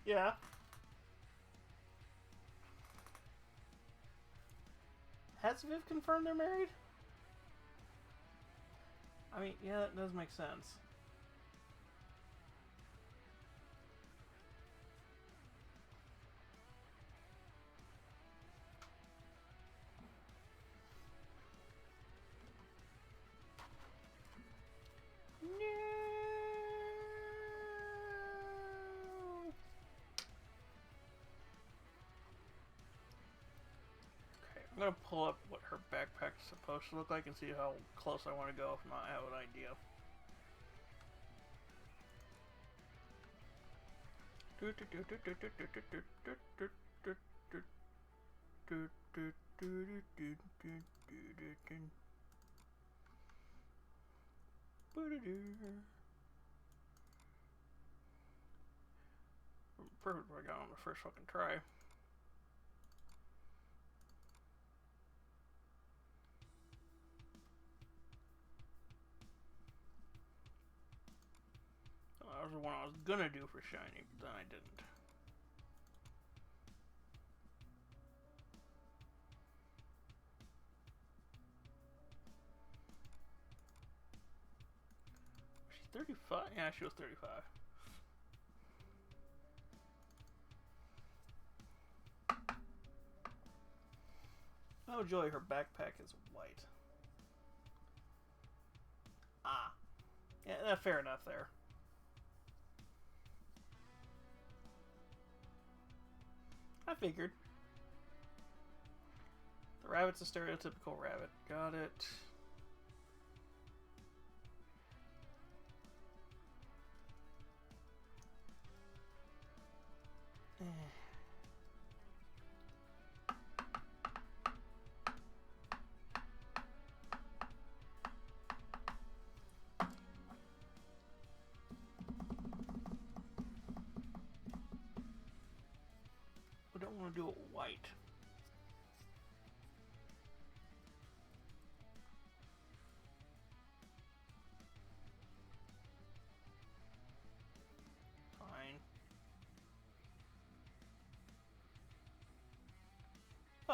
Yeah. Has Viv confirmed they're married? I mean, yeah, that does make sense. No. Okay, I'm gonna pull up what her backpack's supposed to look like and see how close I want to go if I have an idea. Perfect, I got on the first fucking try. That was the one I was gonna do for shiny, but then I didn't. She's 35? Yeah, she was 35. Oh joy, her backpack is white. Ah. Yeah, fair enough there. I figured. The rabbit's a stereotypical rabbit. Got it. We don't want to do it white. Fine.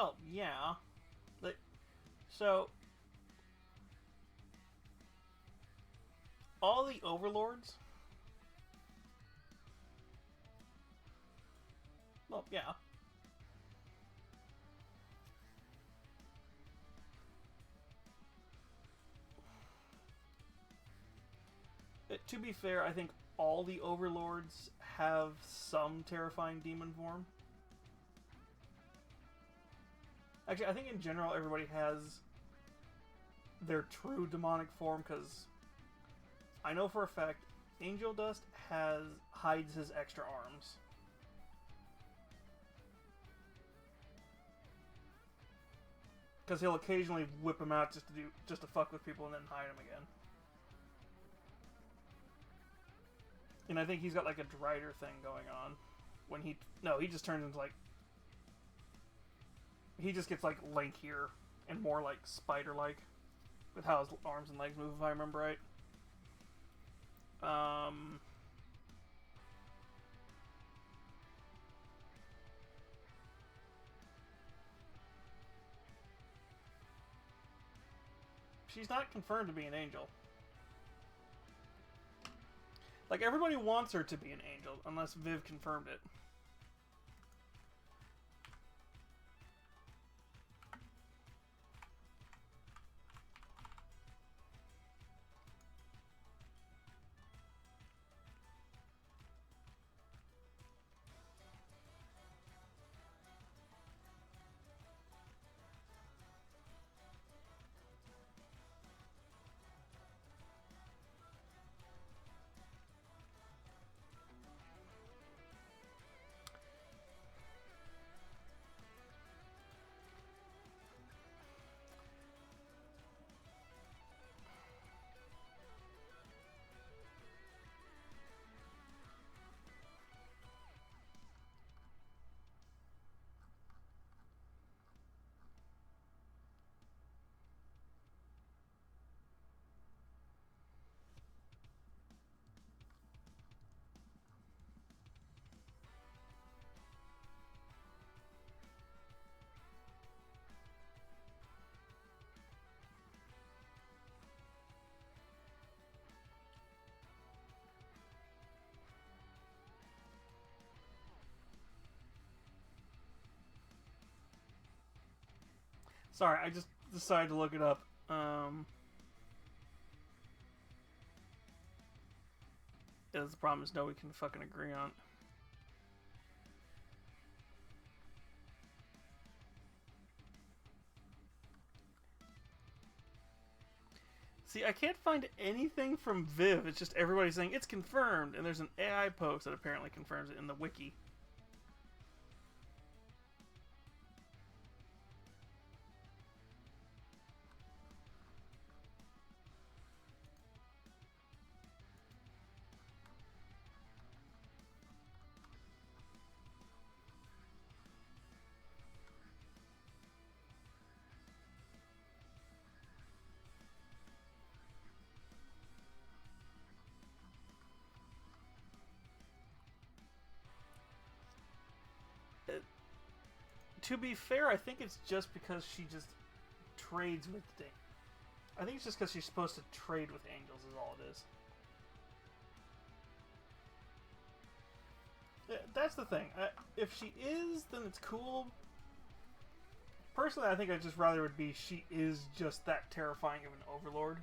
Well, yeah. But, so, all the overlords... Well, yeah. To be fair, I think all the overlords have some terrifying demon form. Actually, I think in general everybody has their true demonic form, because I know for a fact Angel Dust hides his extra arms. Because he'll occasionally whip them out just to fuck with people and then hide them again. And I think he's got like a Drider thing going on. When he just turns into like... He just gets like lankier and more like spider-like with how his arms and legs move, if I remember right. She's not confirmed to be an angel. Like, everybody wants her to be an angel, unless Viv confirmed it. Sorry, I just decided to look it up. Yeah, the problem is nobody can fucking agree on it. See, I can't find anything from Viv. It's just everybody saying it's confirmed, and there's an AI post that apparently confirms it in the wiki. To be fair, I think it's just because she just trades with things. I think it's just because she's supposed to trade with angels is all it is. That's the thing. If she is, then it's cool. Personally, I think I'd just rather it be she is just that terrifying of an overlord.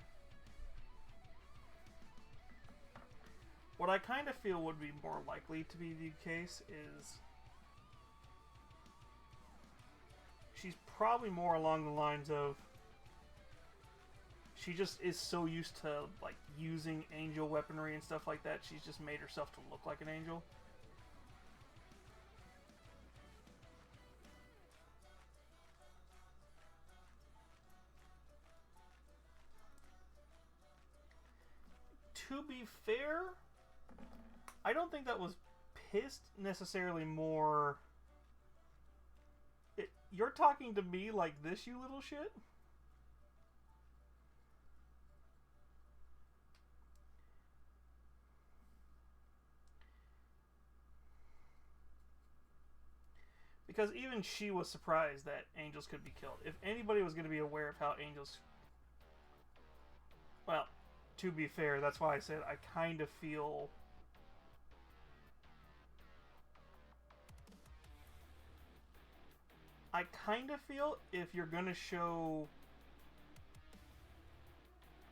What I kind of feel would be more likely to be the case is she's probably more along the lines of she just is so used to like using angel weaponry and stuff like that, she's just made herself to look like an angel. To be fair, I don't think that was pissed necessarily more... You're talking to me like this, you little shit? Because even she was surprised that angels could be killed. If anybody was going to be aware of how angels... Well, to be fair, that's why I said I kind of feel... I kind of feel if you're going to show...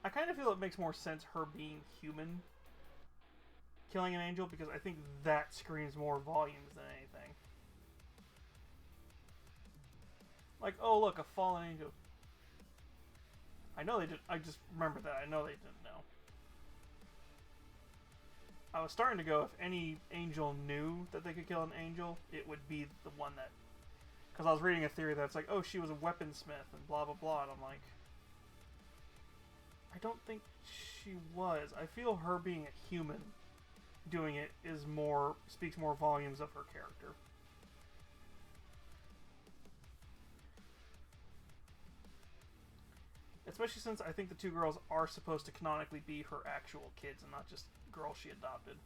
I kind of feel it makes more sense her being human killing an angel, because I think that screams more volumes than anything. Like, oh look, a fallen angel. I know they did. I just remember that. I know they didn't know. I was starting to go, if any angel knew that they could kill an angel, it would be the one that... Because I was reading a theory that's like, oh, she was a weaponsmith and blah blah blah, and I'm like... I don't think she was. I feel her being a human doing it is more... speaks more volumes of her character. Especially since I think the two girls are supposed to canonically be her actual kids and not just girls she adopted.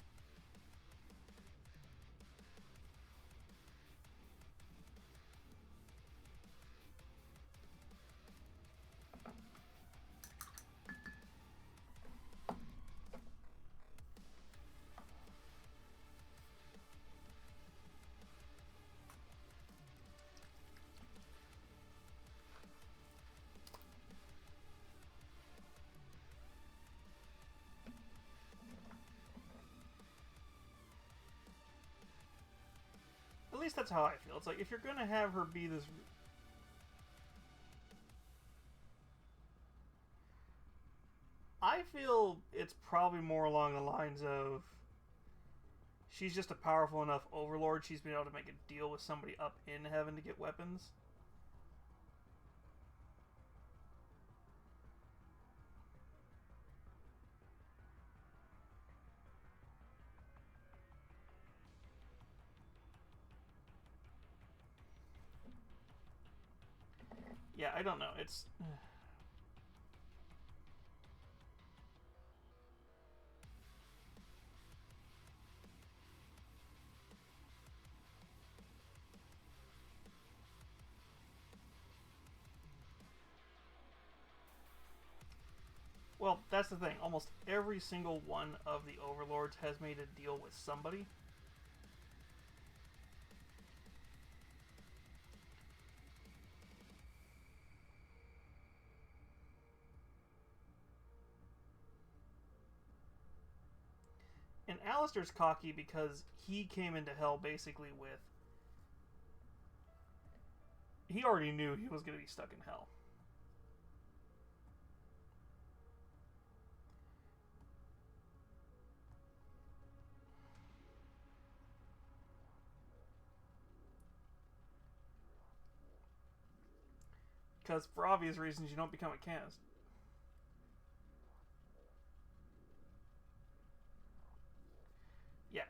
At least that's how I feel. It's like, if you're gonna have her be this... I feel it's probably more along the lines of... she's just a powerful enough overlord, she's been able to make a deal with somebody up in heaven to get weapons. Yeah, I don't know. It's... Well, that's the thing. Almost every single one of the overlords has made a deal with somebody. And Alistair's cocky because he came into hell basically with... he already knew he was going to be stuck in hell. Because for obvious reasons you don't become a caste. Yeah.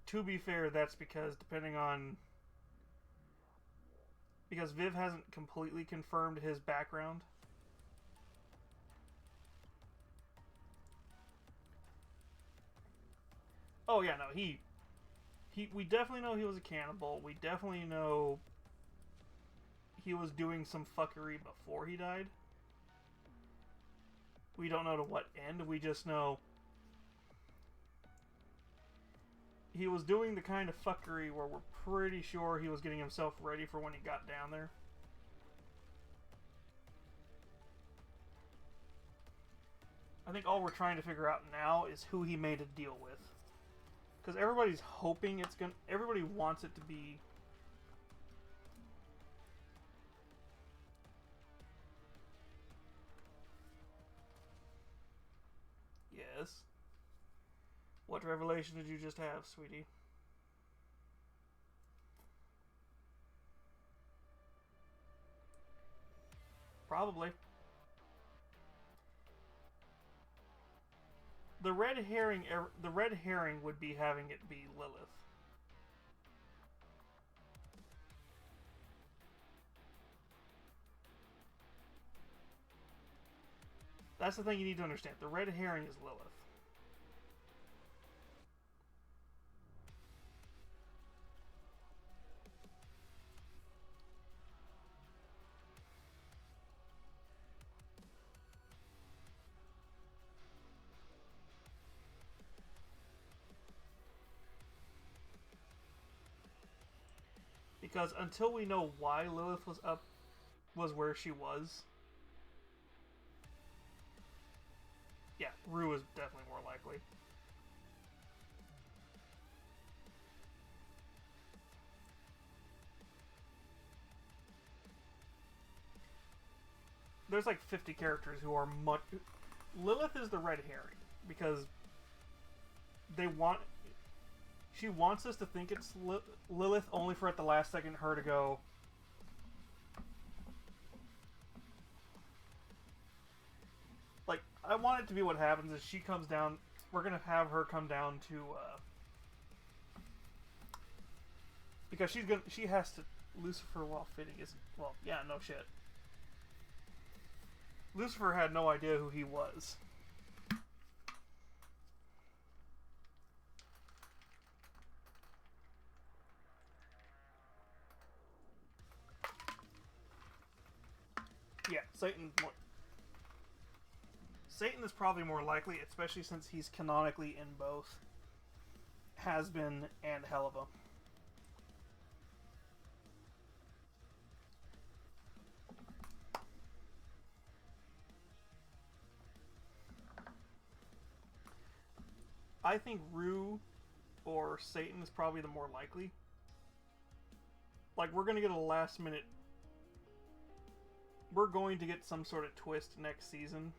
To be fair, that's because depending on... because Viv hasn't completely confirmed his background. Oh yeah, no, we definitely know he was a cannibal. We definitely know he was doing some fuckery before he died. We don't know to what end. We just know he was doing the kind of fuckery where we're pretty sure he was getting himself ready for when he got down there. I think all we're trying to figure out now is who he made a deal with. Because everybody's hoping it's gonna... everybody wants it to be... Yes? What revelation did you just have, sweetie? Probably. The red herring would be having it be Lilith. That's the thing you need to understand. The red herring is Lilith. Because until we know why Lilith was where she was, yeah, Rue is definitely more likely. There's like 50 characters who are much. Lilith is the red herring because they want. She wants us to think it's Lilith only for at the last second her to go. Like, I want it to be what happens is she comes down. We're gonna have her come down to. Because she has to. Lucifer, while fitting, is. Well, yeah, no shit. Lucifer had no idea who he was. Yeah, Satan is probably more likely, especially since he's canonically in both Has-Been and Helva. I think Rue or Satan is probably the more likely. Like, we're going to get a last minute... We're going to get some sort of twist next season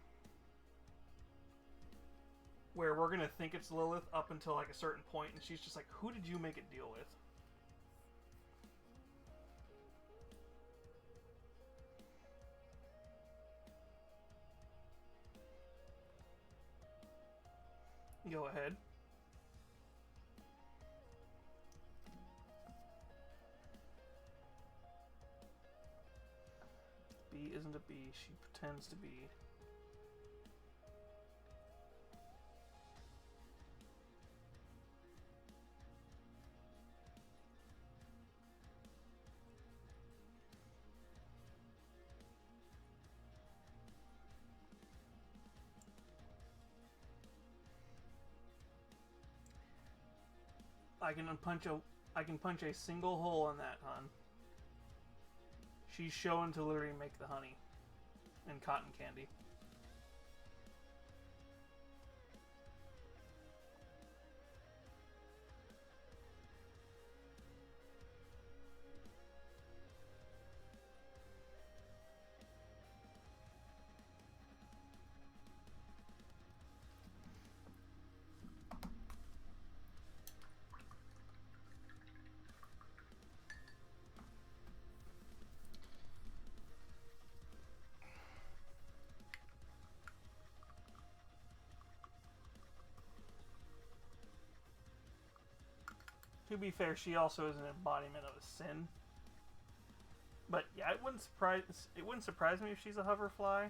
where we're going to think it's Lilith up until like a certain point, and she's just like, who did you make it deal with? Go ahead. B isn't a B, she pretends to be. I can punch a single hole in that, hon. She's shown to literally make the honey and cotton candy. To be fair, she also is an embodiment of a sin. But yeah, it wouldn't surprise me if she's a hoverfly.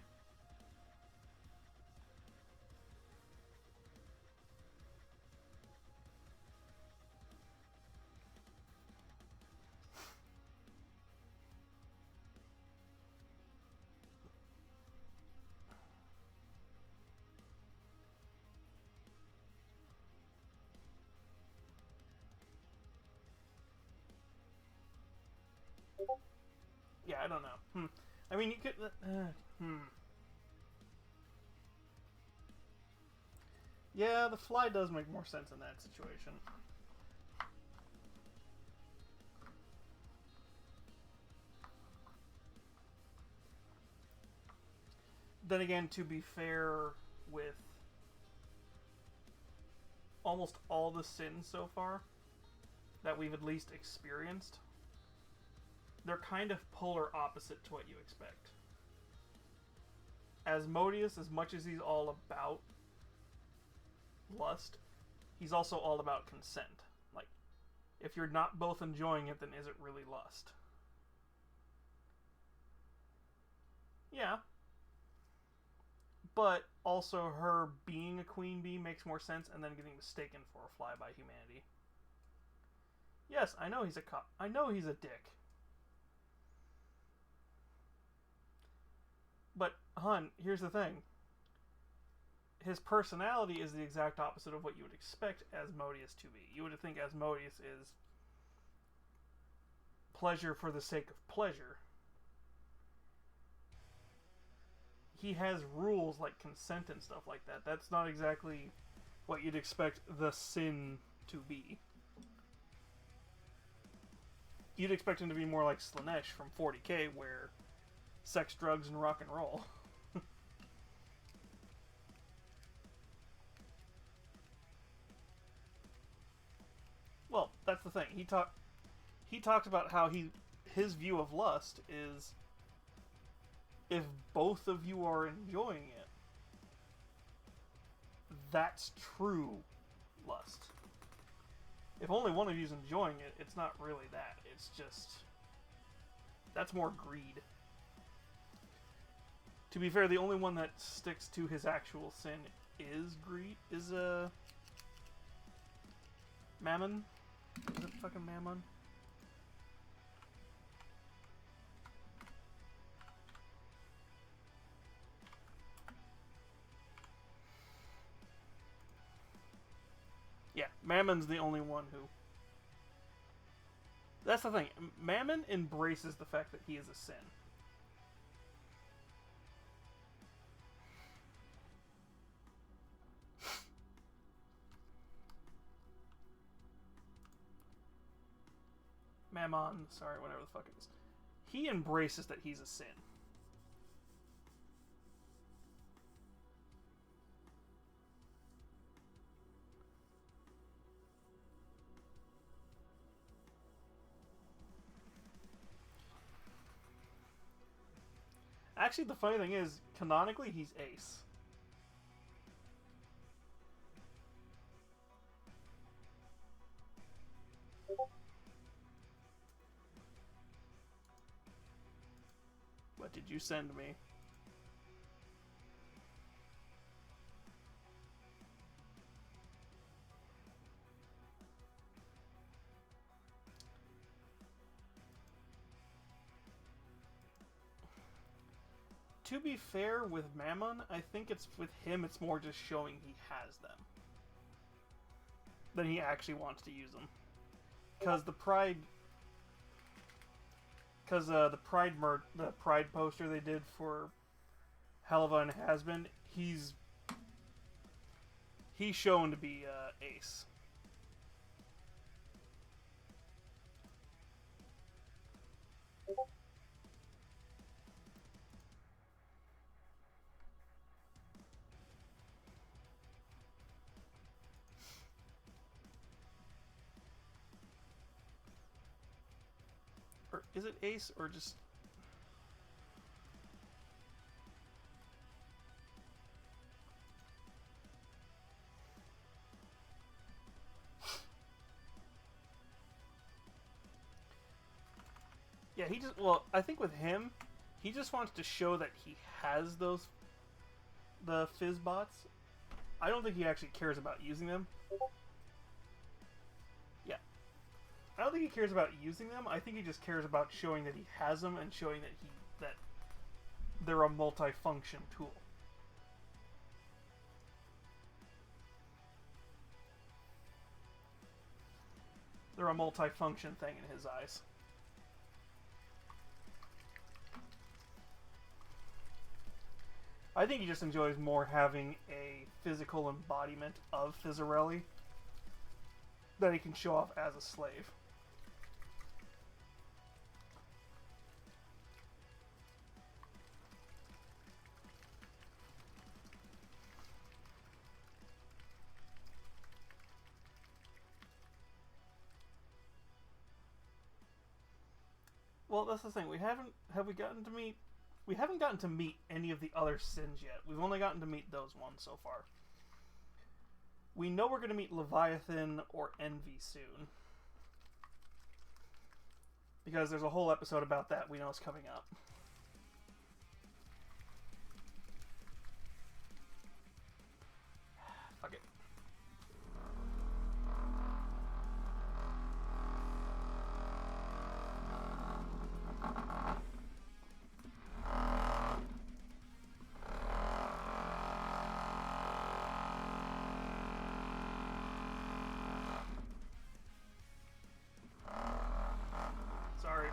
Yeah, I don't know. I mean, you could. Yeah, the fly does make more sense in that situation. Then again, to be fair with almost all the sins so far that we've at least experienced, they're kind of polar opposite to what you expect. Asmodeus, as much as he's all about lust, he's also all about consent. Like, if you're not both enjoying it, then is it really lust? Yeah. But also her being a queen bee makes more sense, and then getting mistaken for a fly by humanity. Yes, I know he's a cop. I know he's a dick. But, hun, here's the thing. His personality is the exact opposite of what you would expect Asmodeus to be. You would think Asmodeus is pleasure for the sake of pleasure. He has rules like consent and stuff like that. That's not exactly what you'd expect the sin to be. You'd expect him to be more like Slaanesh from 40k, where sex, drugs, and rock and roll. Well, that's the thing. He talked about how his view of lust is if both of you are enjoying it, that's true lust. If only one of you's enjoying it, it's not really that. It's just that's more greed. To be fair, the only one that sticks to his actual sin is greed. Is Mammon? Is it fucking Mammon? Yeah, Mammon's the only one who... That's the thing. Mammon embraces the fact that he is a sin. Mammon, sorry, whatever the fuck it is. He embraces that he's a sin. Actually, the funny thing is, canonically, he's Ace. What did you send me? To be fair with Mammon, I think it's with him, it's more just showing he has them than he actually wants to use them. Because the Pride poster they did for Helva and Hasbin, he's shown to be Ace. Or is it Ace or just... Yeah, he just... Well, I think with him, he just wants to show that he has the Fizzbots. I don't think he actually cares about using them. Yeah. I don't think he cares about using them. I think he just cares about showing that he has them and showing that they're a multi-function tool. They're a multi-function thing in his eyes. I think he just enjoys more having a physical embodiment of Fizzarelli that he can show off as a slave. Well, that's the thing. We haven't gotten to meet any of the other sins yet. We've only gotten to meet those ones so far. We know we're going to meet Leviathan or Envy soon. Because there's a whole episode about that we know is coming up. Fuck it. Sorry.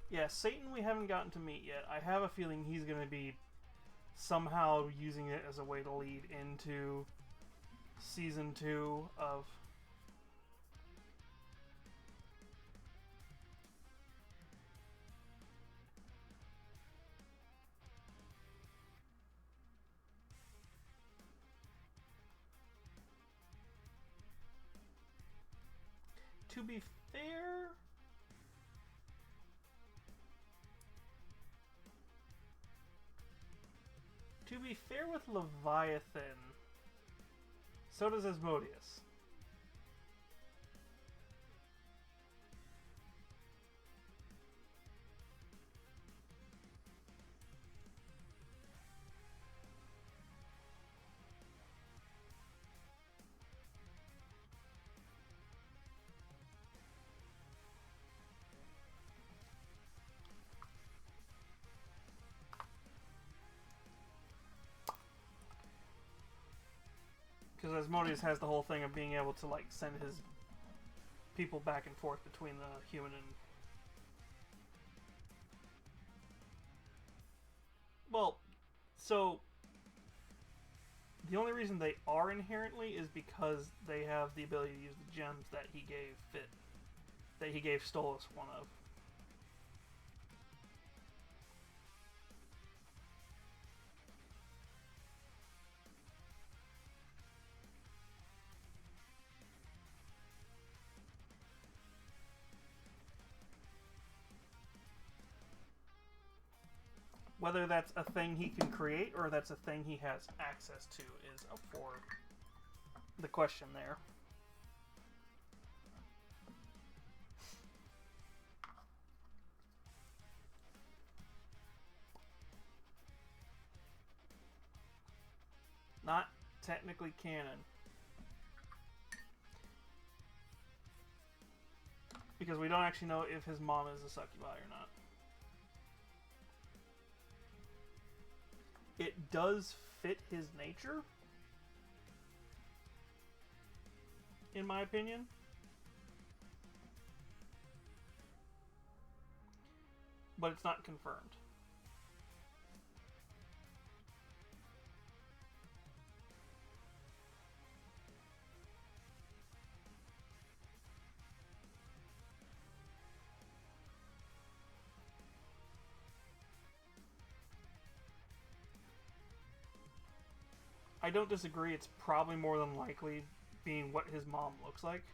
Yeah, Satan we haven't gotten to meet yet. I have a feeling he's going to be somehow using it as a way to lead into season 2 of... To be fair... To be fair with Leviathan, so does Asmodeus. Because Asmodeus has the whole thing of being able to, like, send his people back and forth between the human and... Well, so... The only reason they are inherently is because they have the ability to use the gems that he gave Fit. That he gave Stolas one of. Whether that's a thing he can create or that's a thing he has access to is up for the question there. Not technically canon. Because we don't actually know if his mom is a succubi or not. It does fit his nature, in my opinion. But it's not confirmed. I don't disagree, it's probably more than likely being what his mom looks like.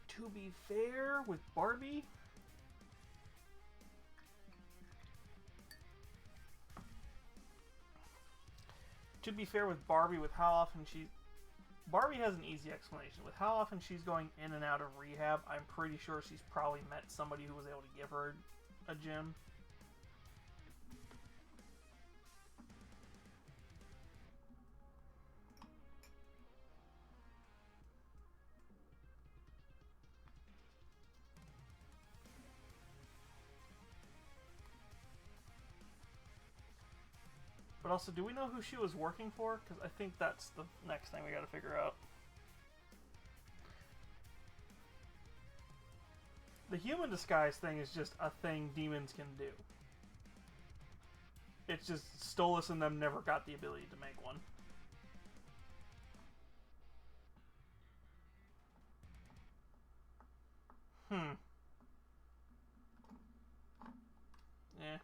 To be fair with Barbie, with how often Barbie has an easy explanation. With how often she's going in and out of rehab, I'm pretty sure she's probably met somebody who was able to give her a gem. But also, do we know who she was working for? Because I think that's the next thing we gotta figure out. The human disguise thing is just a thing demons can do. It's just Stolas and them never got the ability to make one. Yeah.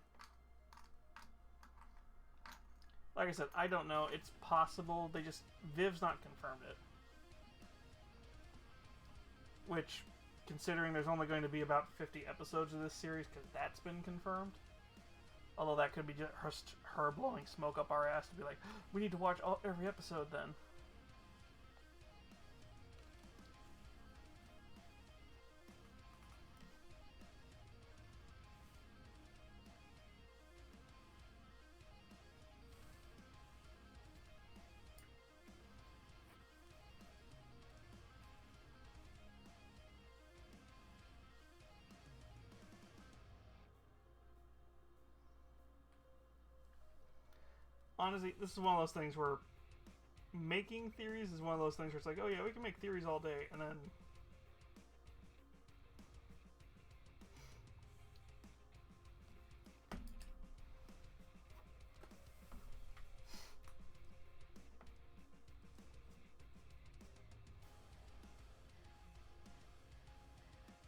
Like I said, I don't know. It's possible. Viv's not confirmed it. Which, considering there's only going to be about 50 episodes of this series, because that's been confirmed. Although that could be just her blowing smoke up our ass to be like, we need to watch every episode then. honestly, this is one of those things where making theories is one of those things where it's like, oh yeah, we can make theories all day, and then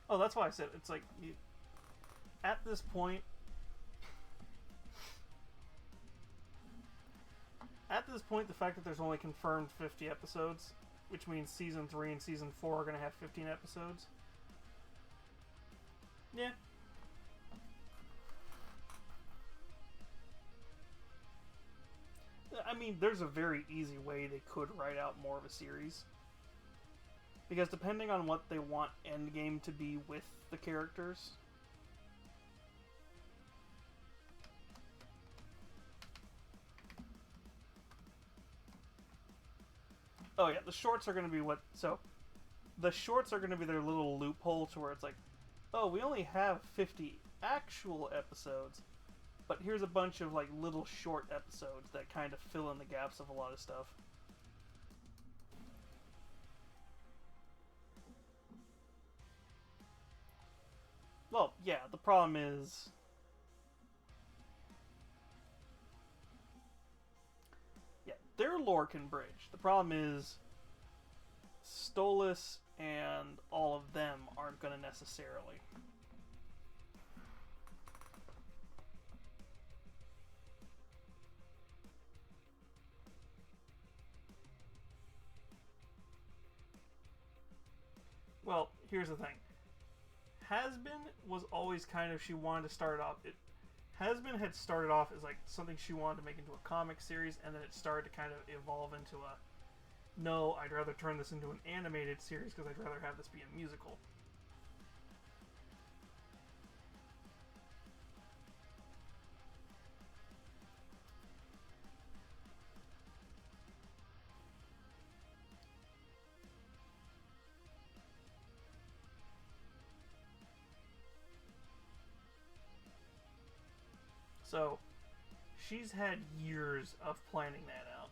oh, that's why I said it's like at this point. At this point, the fact that there's only confirmed 50 episodes, which means season 3 and season 4 are going to have 15 episodes. Yeah. I mean, there's a very easy way they could write out more of a series. Because depending on what they want Endgame to be with the characters. Oh yeah, the shorts are going to be what... So, the shorts are going to be their little loophole to where it's like, oh, we only have 50 actual episodes, but here's a bunch of like little short episodes that kind of fill in the gaps of a lot of stuff. Well, yeah, the problem is... Yeah, their lore can bridge. The problem is Stolas and all of them aren't going to necessarily. Well, here's the thing. Has-Been was always kind of, she wanted to start off, Has-Been had started off as like something she wanted to make into a comic series, and then it started to kind of evolve into a, no, I'd rather turn this into an animated series because I'd rather have this be a musical. So, she's had years of planning that out.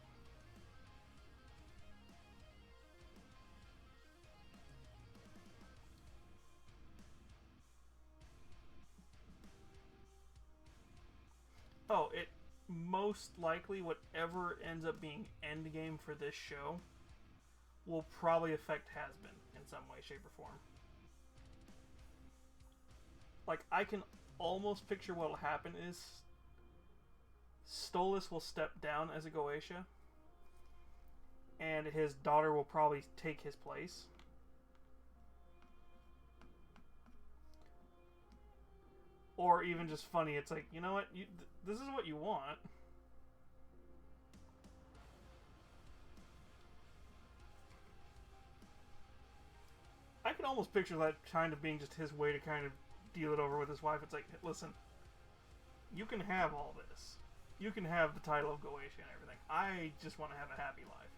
Oh, it most likely, whatever ends up being Endgame for this show, will probably affect Has-Been in some way, shape, or form. Like, I can almost picture what'll happen is Stolas will step down as a Goetia, and his daughter will probably take his place. Or even just funny, it's like, you know what, this is what you want. I can almost picture that kind of being just his way to kind of deal it over with his wife. It's like, listen, you can have all this. You can have the title of Goetia and everything. I just want to have a happy life.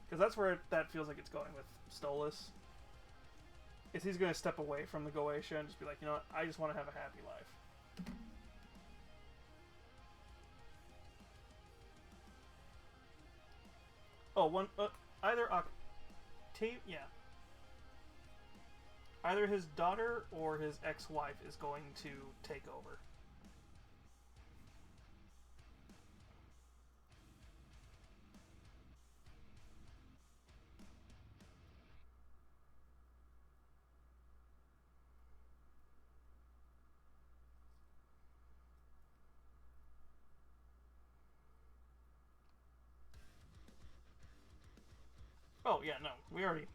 Because that's where that feels like it's going with Stolas. Is he's going to step away from the Goetia and just be like, you know what, I just want to have a happy life. Oh, one, either yeah. Either his daughter or his ex-wife is going to take over. Oh, yeah, no. We already...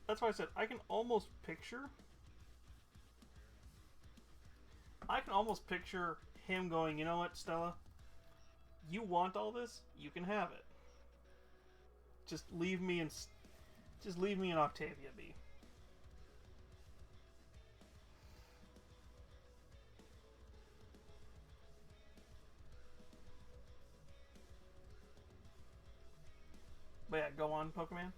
That's why I said I can almost picture... I can almost picture him going, you know what, Stella? You want all this? You can have it. Just leave me in... Just leave me in Octavia be. But yeah, go on, Pokemon.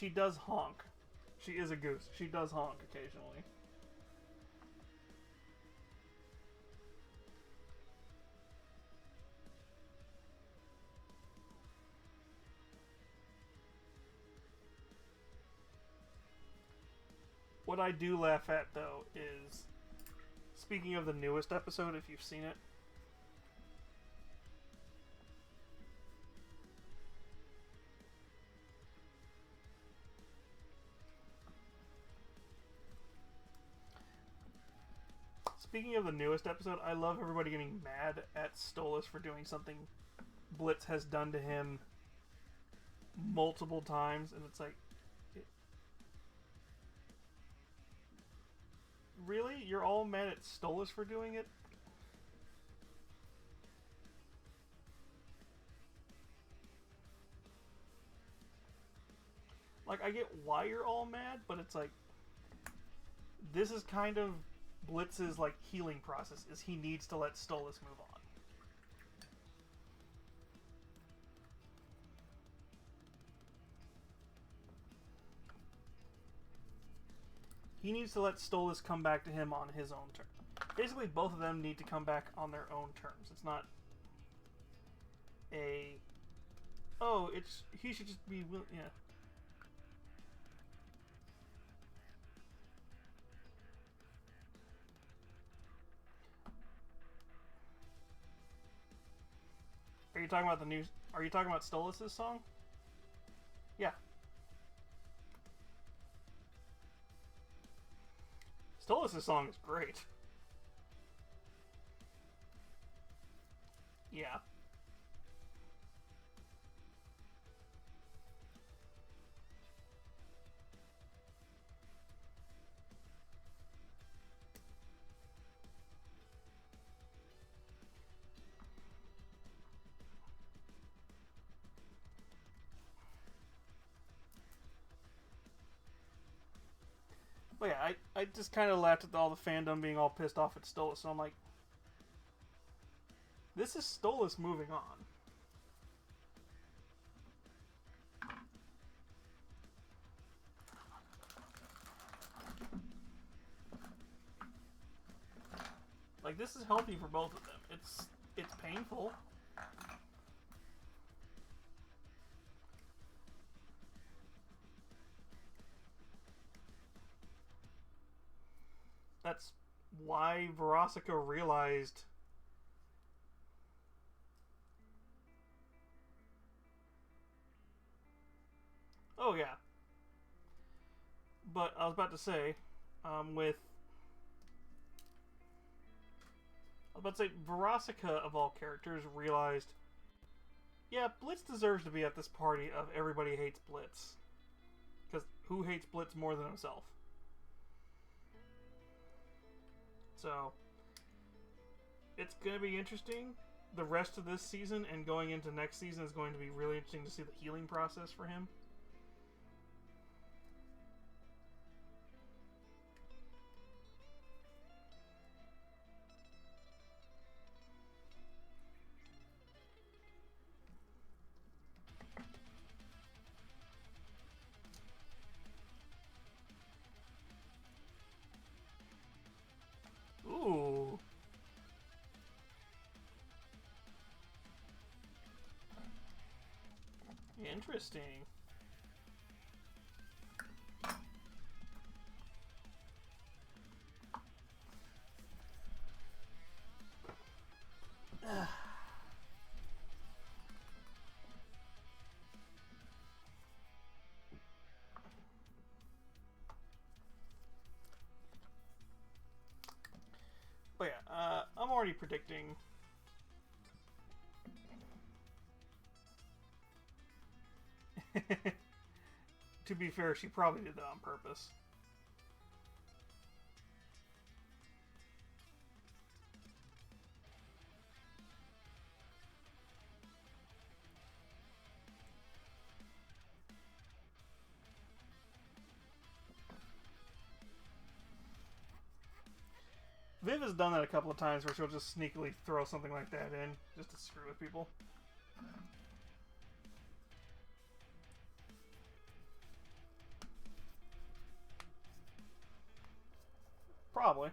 she does honk. She is a goose. She does honk occasionally. What I do laugh at, though, is... Speaking of the newest episode, if you've seen it... Speaking of the newest episode, I love everybody getting mad at Stolas for doing something Blitz has done to him multiple times, and it's like... Really? You're all mad at Stolas for doing it? Like, I get why you're all mad, but it's like... This is kind of Blitz's, like, healing process, is he needs to let Stolas move on. He needs to let Stolas come back to him on his own terms. Basically, both of them need to come back on their own terms. It's not a... Oh, it's... He should just be... Yeah. Are you talking about the new... Are you talking about Stolas' song? Yeah. Stolas' song is great. Yeah. But yeah, I just kind of laughed at all the fandom being all pissed off at Stolas, so I'm like, this is Stolas moving on. Like, this is healthy for both of them. It's painful. That's why Verosika realized... Oh, yeah. But I was about to say, Verosika, of all characters, realized, yeah, Blitz deserves to be at this party of everybody hates Blitz. Because who hates Blitz more than himself? So, it's going to be interesting. The rest of this season and going into next season is going to be really interesting to see the healing process for him. Ooh. Interesting. But yeah, I'm already predicting. To be fair, she probably did that on purpose. Viv has done that a couple of times where she'll just sneakily throw something like that in just to screw with people. Probably.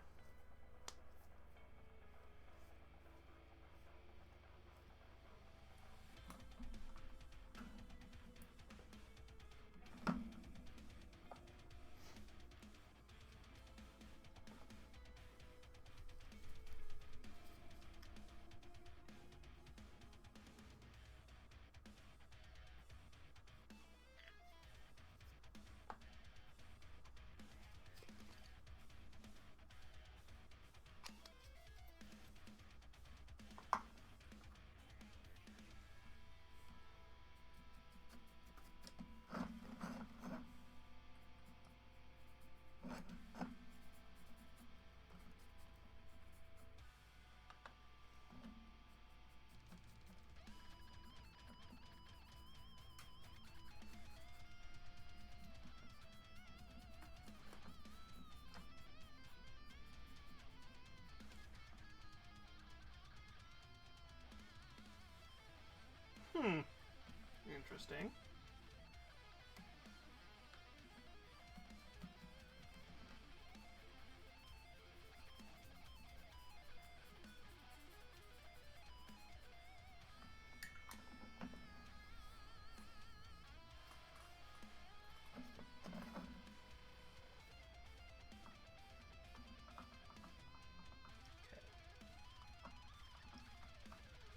Interesting.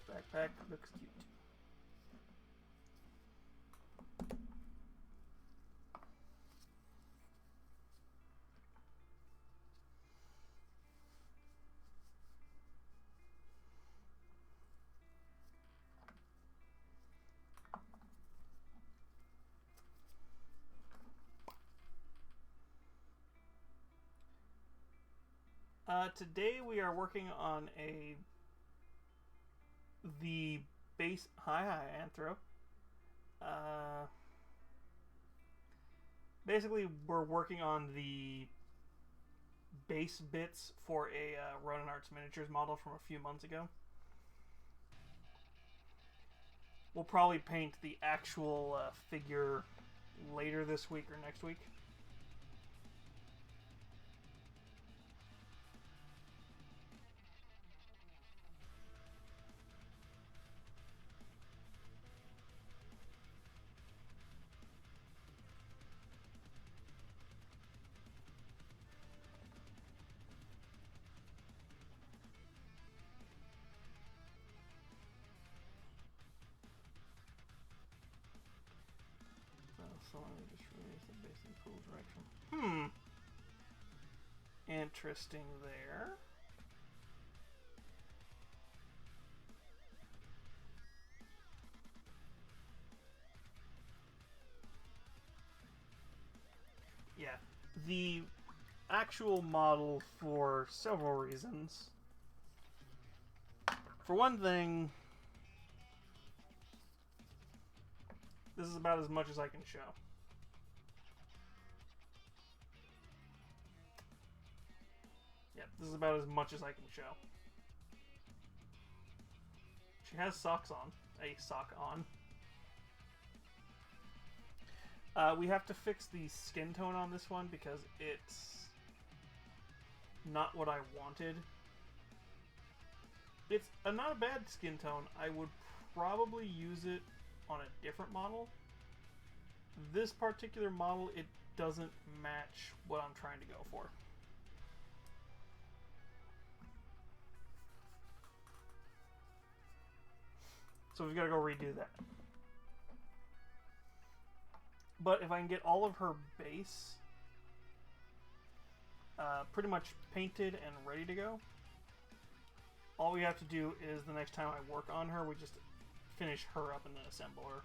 Backpack looks cute. Today we are working on the base. Hi, Anthro. Basically, we're working on the base bits for a Ronin Arts Miniatures model from a few months ago. We'll probably paint the actual figure later this week or next week. So let me just release the base and pool direction. Interesting there. Yeah, the actual model for several reasons. For one thing, this is about as much as I can show. Yeah, this is about as much as I can show. She has socks on. A sock on. We have to fix the skin tone on this one because it's not what I wanted. It's not a bad skin tone. I would probably use it on a different model. This particular model, it doesn't match what I'm trying to go for. So we've got to go redo that. But if I can get all of her base pretty much painted and ready to go, all we have to do is the next time I work on her, we just finish her up and then assemble her.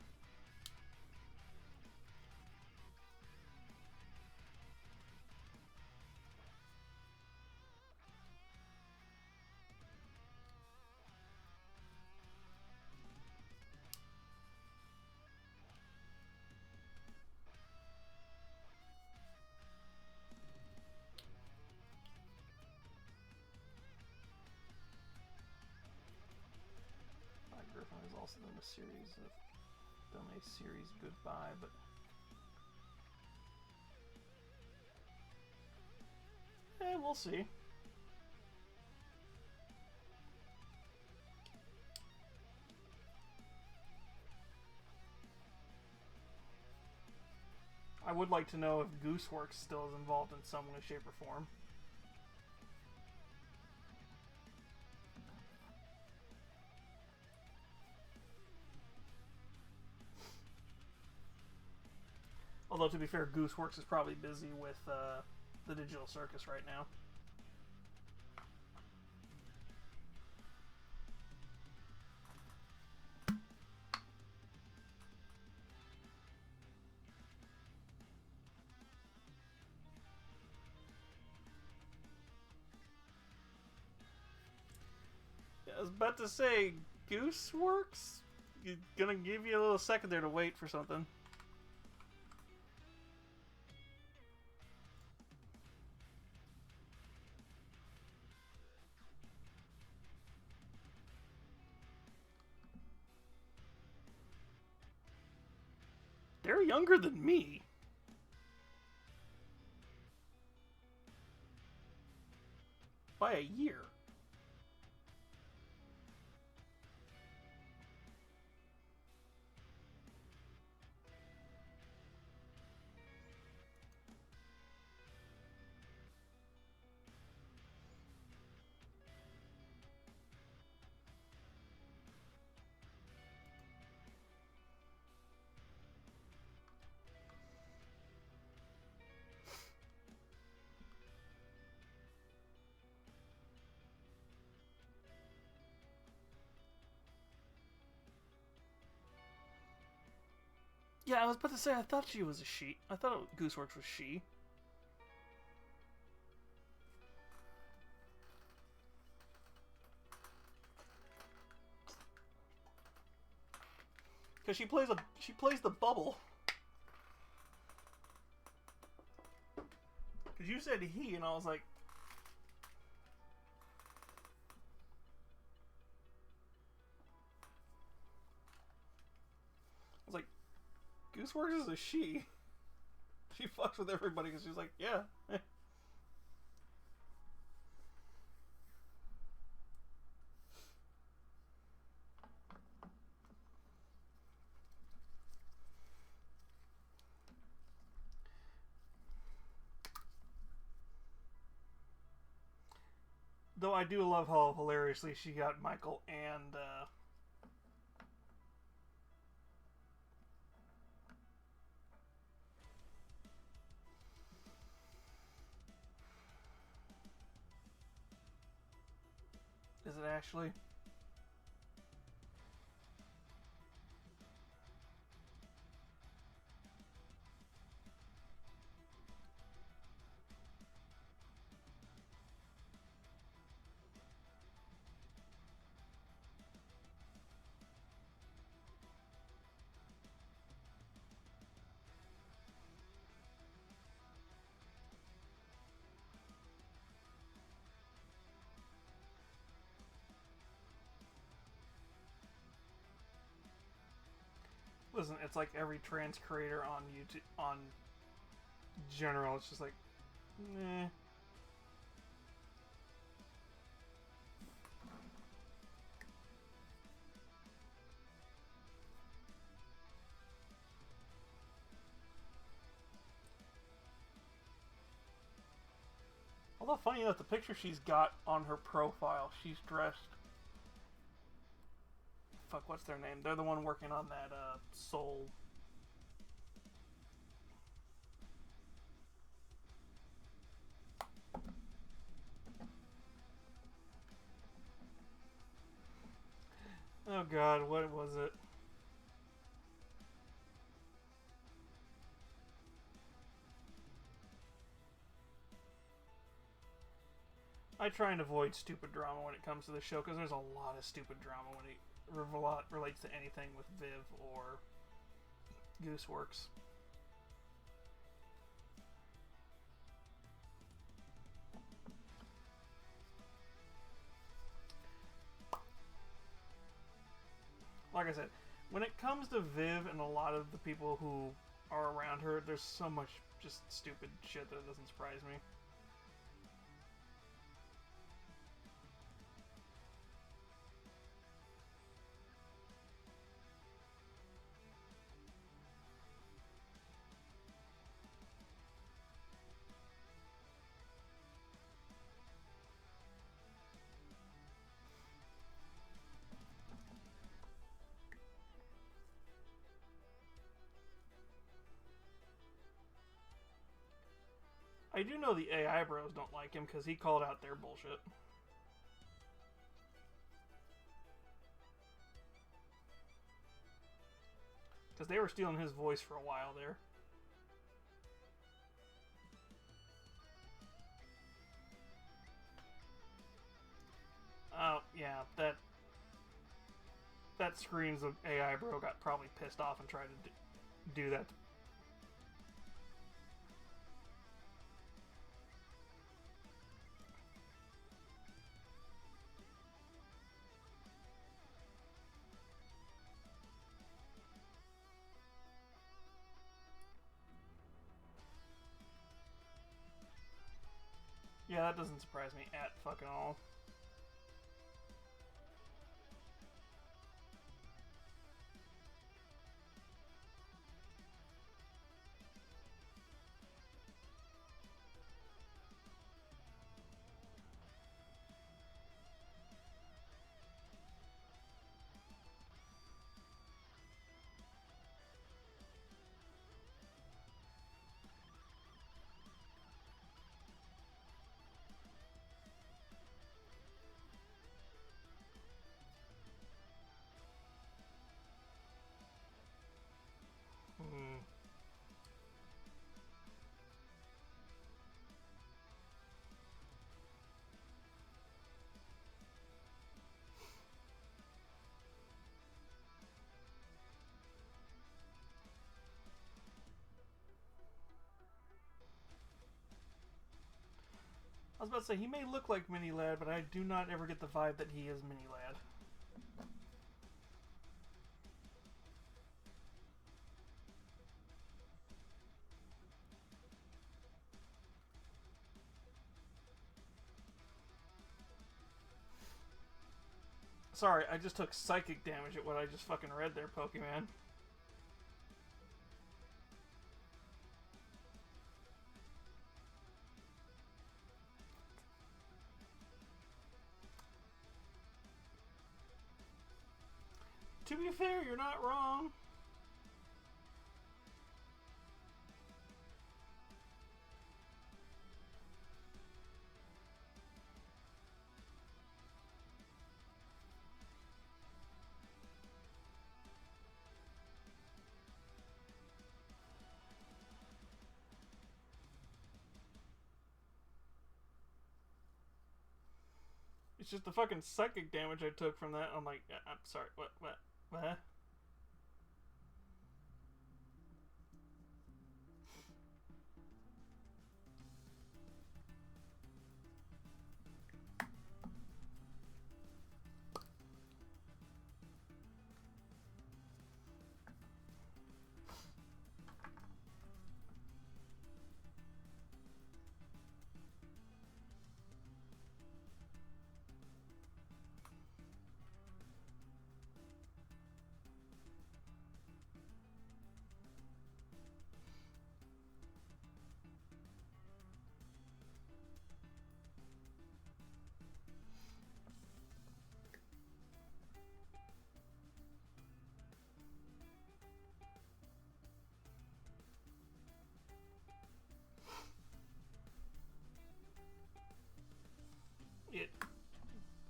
Griffin has also done a series goodbye, but we'll see. I would like to know if Gooseworks still is involved in some way, shape, or form. Although, to be fair, Gooseworks is probably busy with the Digital Circus right now. I was about to say, Gooseworks? Gonna give you a little second there to wait for something. They're younger than me. By a year. Yeah, I was about to say, I thought she was a she. I thought Gooseworks was she. Because she plays the bubble. Because you said he, and I was like... Gooseworks is a she. She fucks with everybody because she's like, yeah. Though I do love how hilariously she got Michael and is it Ashley? Listen, it's like every trans creator on YouTube, on general, it's just like, meh. Although, funny enough, the picture she's got on her profile, she's dressed... Fuck, what's their name? They're the one working on that, Soul... Oh god, what was it? I try and avoid stupid drama when it comes to the show, because there's a lot of stupid drama when it relates to anything with Viv or Gooseworks. Like I said, when it comes to Viv and a lot of the people who are around her, there's so much just stupid shit that doesn't surprise me. I do know the AI bros don't like him because he called out their bullshit. Because they were stealing his voice for a while there. Oh, yeah, that screams the AI bro got probably pissed off and tried to do that. Yeah, that doesn't surprise me at fucking all. Hmm. I was about to say, he may look like Mini Lad, but I do not ever get the vibe that he is Mini Lad. Sorry, I just took psychic damage at what I just fucking read there, Pokemon. To be fair, you're not wrong. It's just the fucking psychic damage I took from that. I'm like, I'm sorry, what?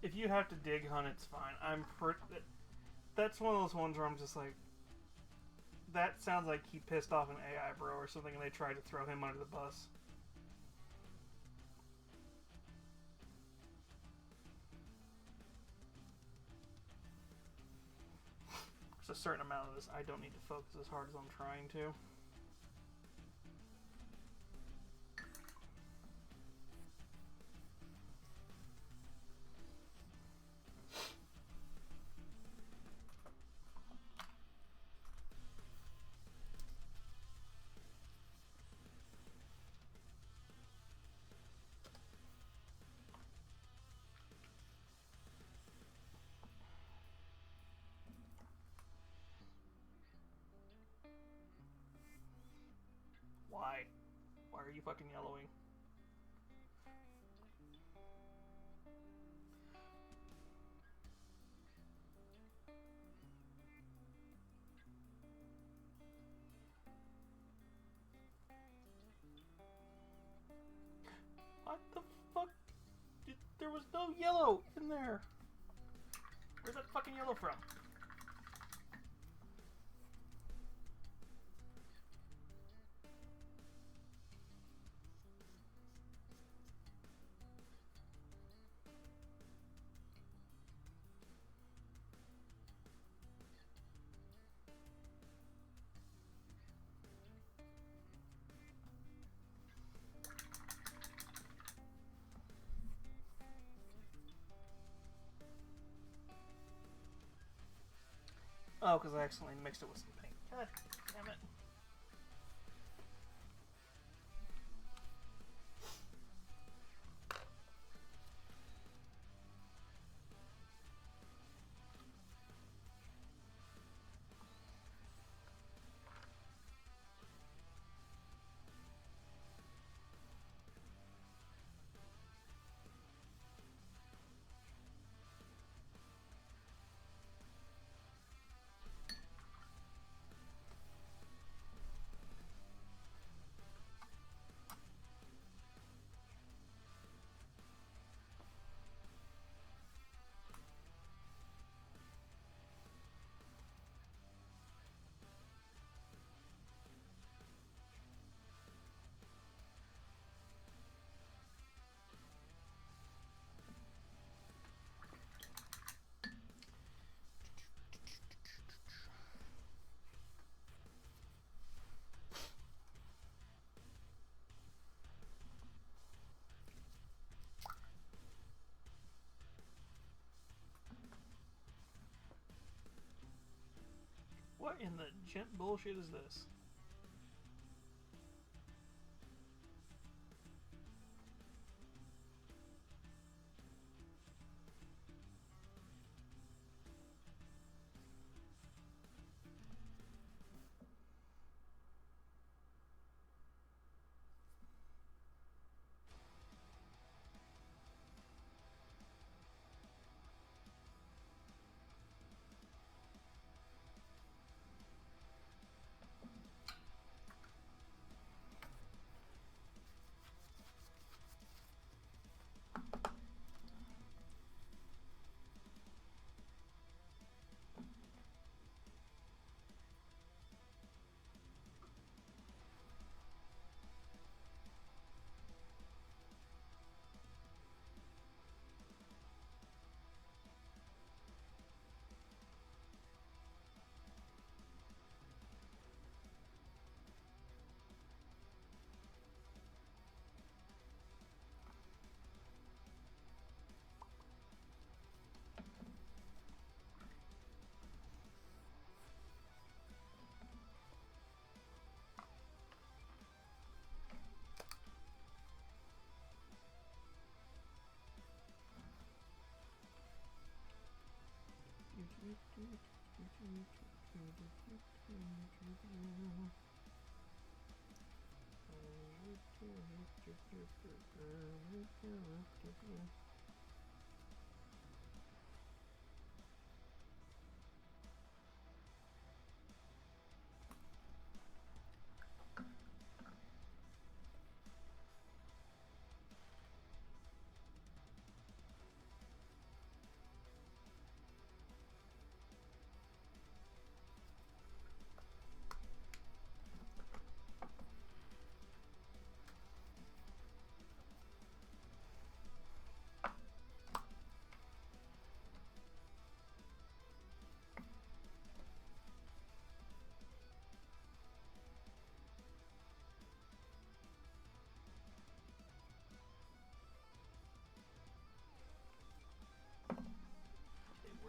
If you have to dig hunt, it's fine. That's one of those ones where I'm just like, that sounds like he pissed off an AI bro or something, and they tried to throw him under the bus. There's a certain amount of this I don't need to focus as hard as I'm trying to. Why? Why are you fucking yellowing? there was no yellow in there. Where's that fucking yellow from? Oh, because I accidentally mixed it with some paint. God damn it. What in the gent bullshit is this?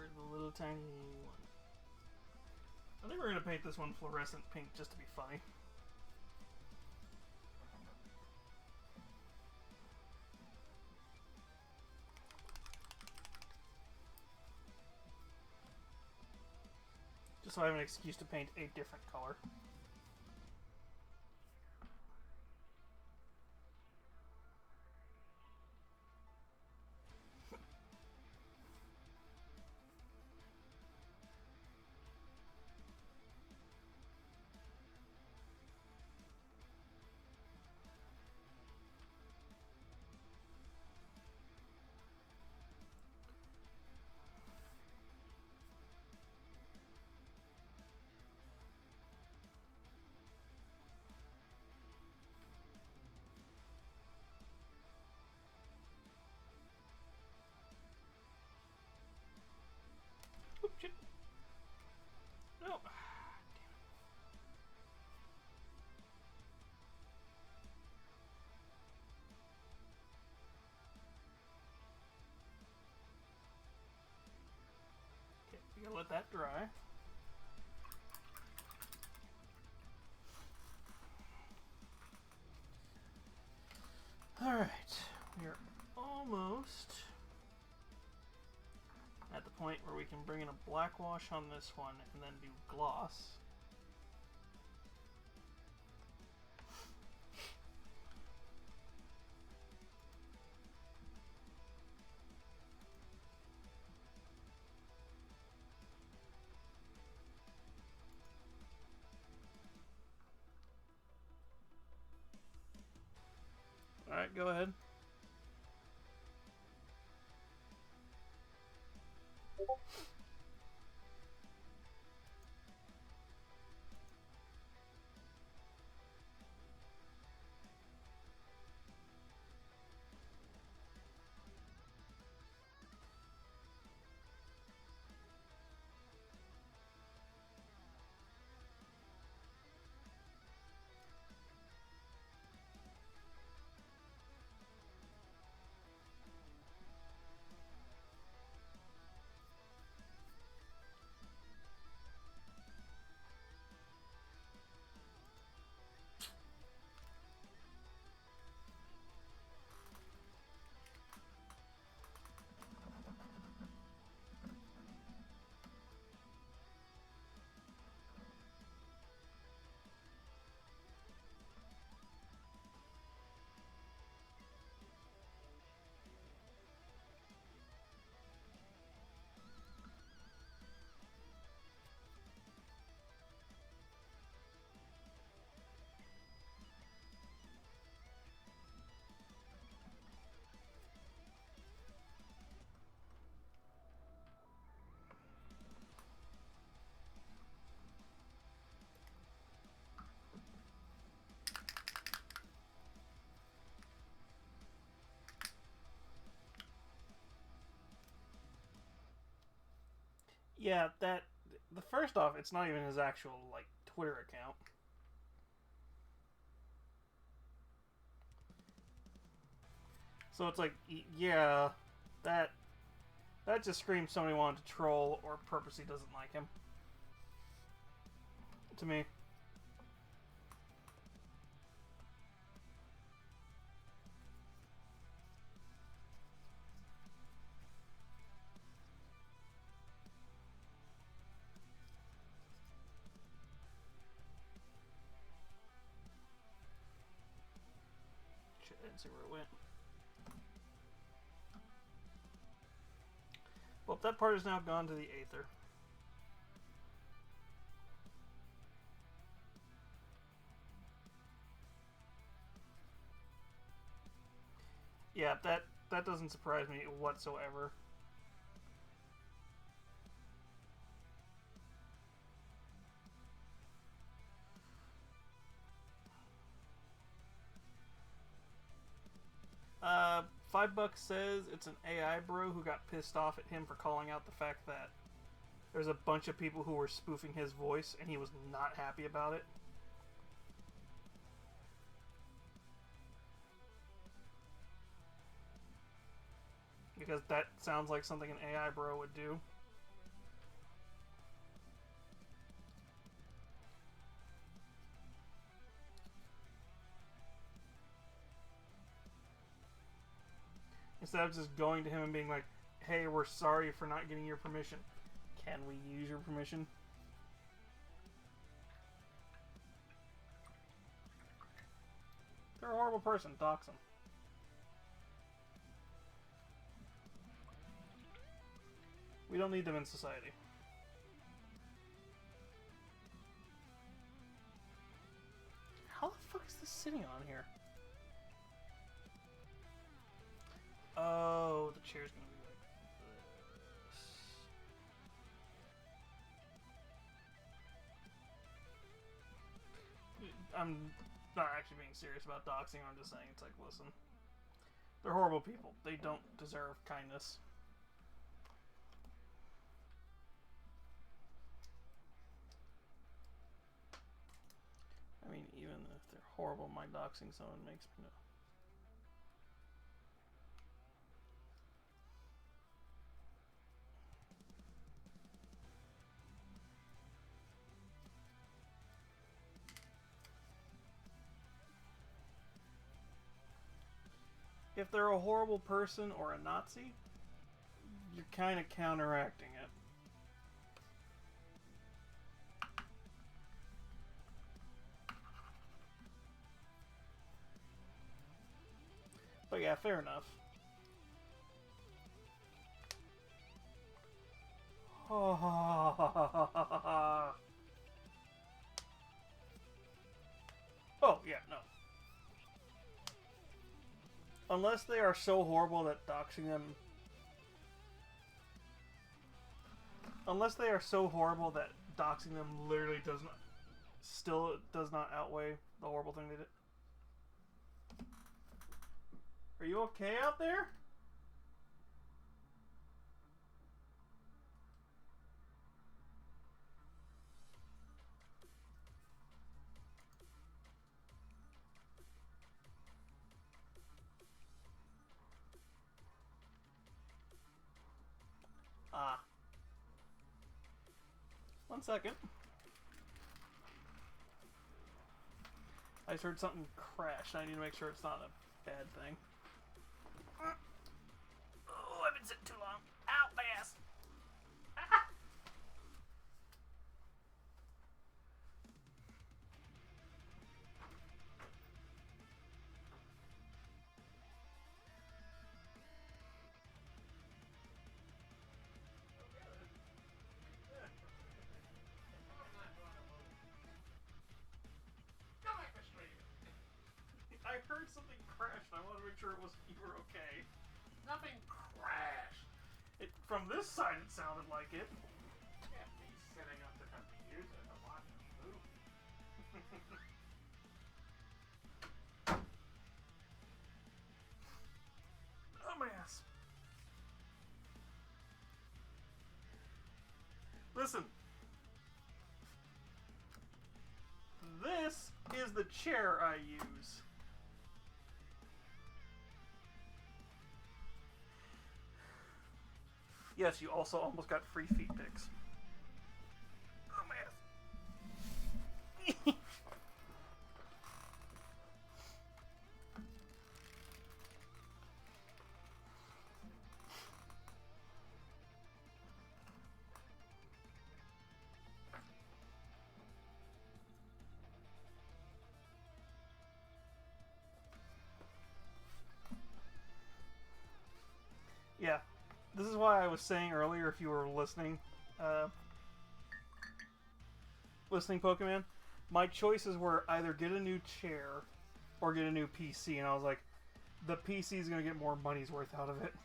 Where's the little tiny one? I think we're gonna paint this one fluorescent pink just to be funny. Just so I have an excuse to paint a different color. let that dry. Alright, we are almost at the point where we can bring in a black wash on this one and then do gloss. Alright, go ahead. Yeah, the first off, it's not even his actual like Twitter account. So it's like, yeah, that just screams somebody wanted to troll or purposely doesn't like him. To me. Shit, I didn't see where it went. Well, that part is now gone to the Aether. Yeah, that doesn't surprise me whatsoever. $5 says it's an AI bro who got pissed off at him for calling out the fact that there's a bunch of people who were spoofing his voice and he was not happy about it. Because that sounds like something an AI bro would do. Instead of just going to him and being like, hey, we're sorry for not getting your permission. Can we use your permission? They're a horrible person. Dox them. We don't need them in society. How the fuck is this sitting on here? Oh, the chair's gonna be like this. I'm not actually being serious about doxing. I'm just saying it's like, listen, they're horrible people. They don't deserve kindness. I mean, even if they're horrible, my doxing someone makes me know. if they're a horrible person or a Nazi, you're kind of counteracting it. But yeah, fair enough. Oh yeah, no. Unless they are so horrible that doxing them... Unless they are so horrible that doxing them literally does not... Still does not outweigh the horrible thing they did. Are you okay out there? Ah. 1 second. I just heard something crash. I need to make sure it's not a bad thing. Oh, I've been sitting too long. Ow, my ass. I heard something crash and I wanted to make sure you were okay. Nothing crashed. From this side it sounded like it. Yeah, me setting up the music and watching a movie. Oh my ass. Listen. This is the chair I use. Yes, you also almost got free feet pics. Oh my ass. Yeah, this is why I was saying earlier, if you were listening, Pokemon, my choices were either get a new chair or get a new PC, and I was like, the PC is going to get more money's worth out of it.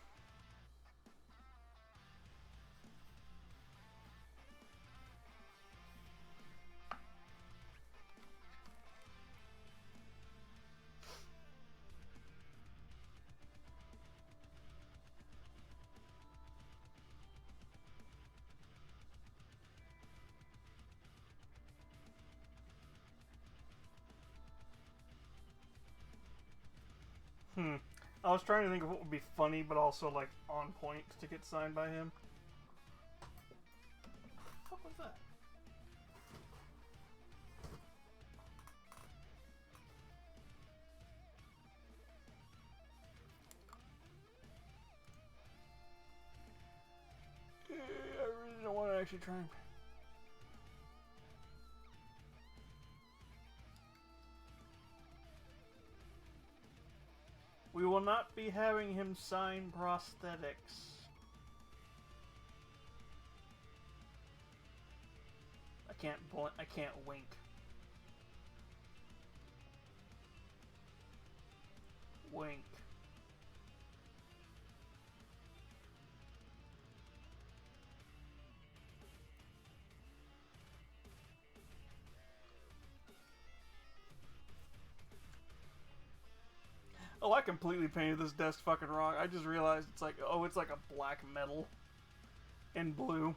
I was trying to think of what would be funny, but also, like, on point to get signed by him. What was that? I really don't want to actually try and... We will not be having him sign prosthetics. I can't wink. Wink. Oh, I completely painted this desk fucking wrong. I just realized it's like, oh, it's like a black metal and blue.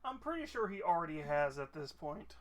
I'm pretty sure he already has at this point.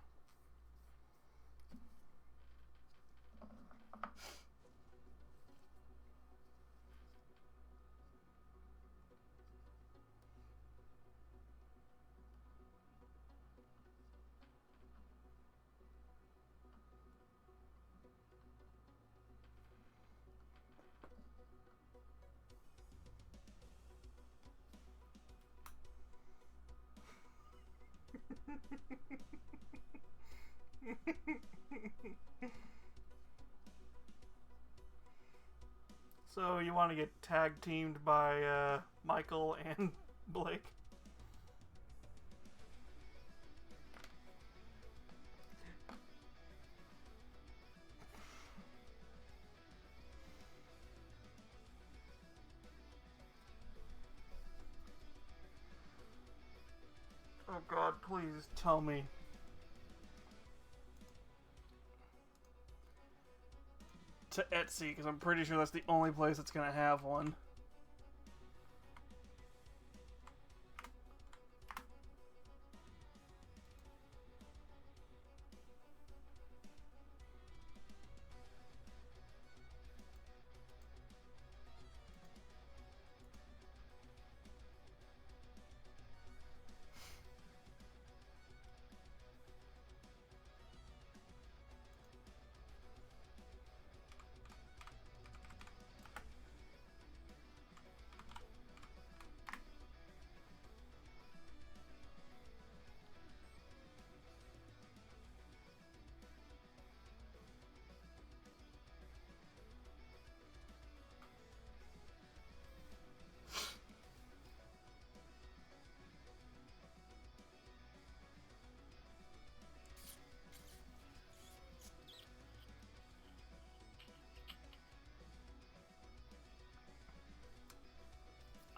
So you want to get tag teamed by Michael and Blake? Oh God, please tell me. To Etsy, because I'm pretty sure that's the only place that's going to have one.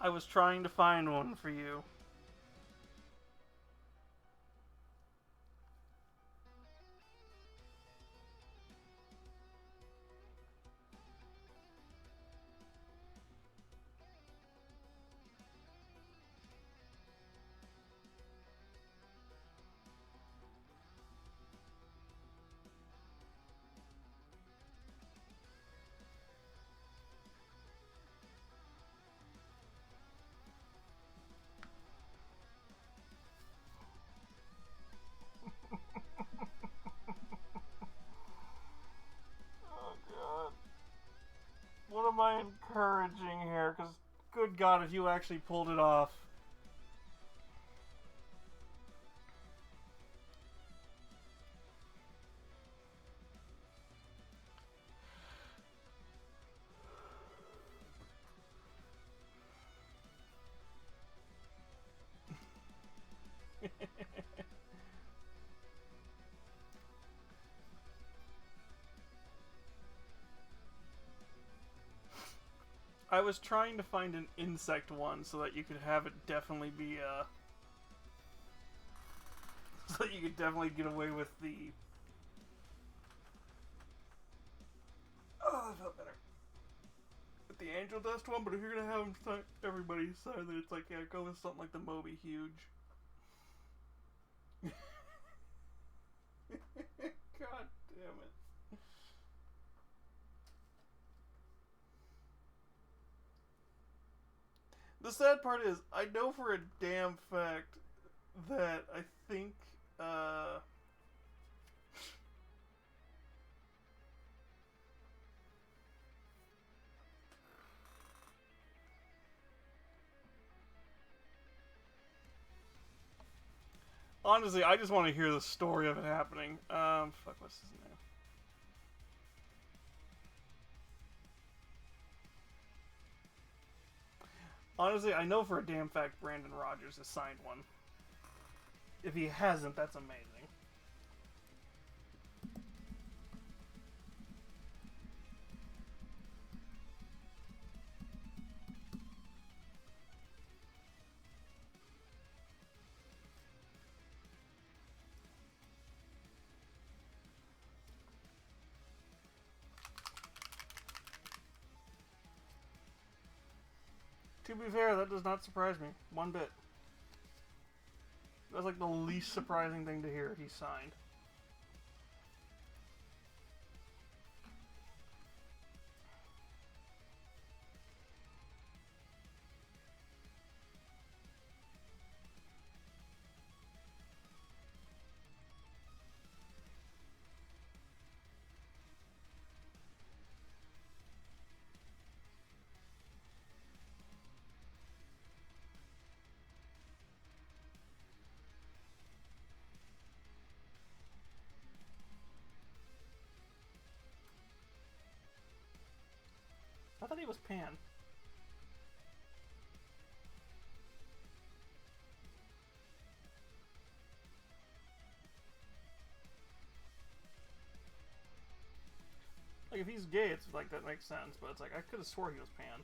I was trying to find one for you. Oh God. What am I encouraging here? Because, good God, if you actually pulled it off. I was trying to find an insect one so that you could have it definitely be so that you could definitely get away with the. Oh, that felt better. With the angel dust one, but if you're gonna have them everybody decide that it's like, yeah, go with something like the Moby Huge. God damn it. The sad part is, I know for a damn fact that I think, honestly, I just want to hear the story of it happening. Fuck, what's his name? Honestly, I know for a damn fact Brandon Rogers has signed one. If he hasn't, that's amazing. To be fair, that does not surprise me one bit. That's like the least surprising thing to hear. He signed. I thought he was Pan. Like, if he's gay, it's like, that makes sense, but it's like, I could have swore he was Pan.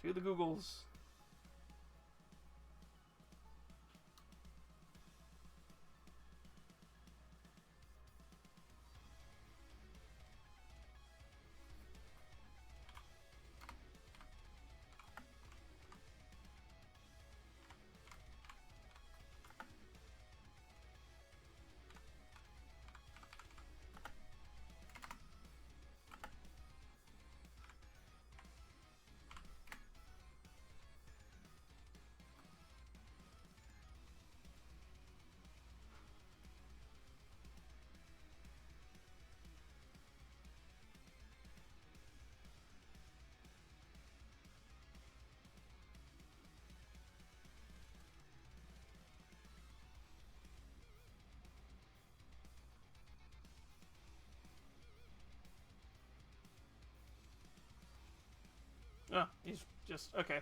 To the Googles. Oh, he's just, okay.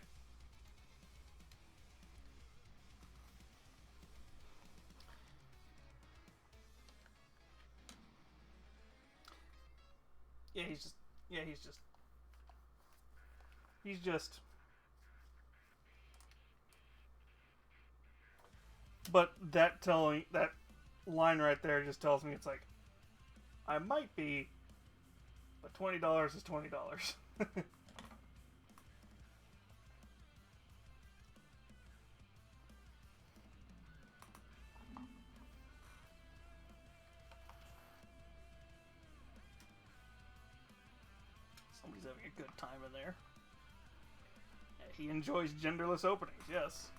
Yeah, he's just, yeah, he's just, but that line right there just tells me it's like, I might be, but $20 is $20. Somebody's having a good time in there. Yeah, he enjoys genderless openings, yes.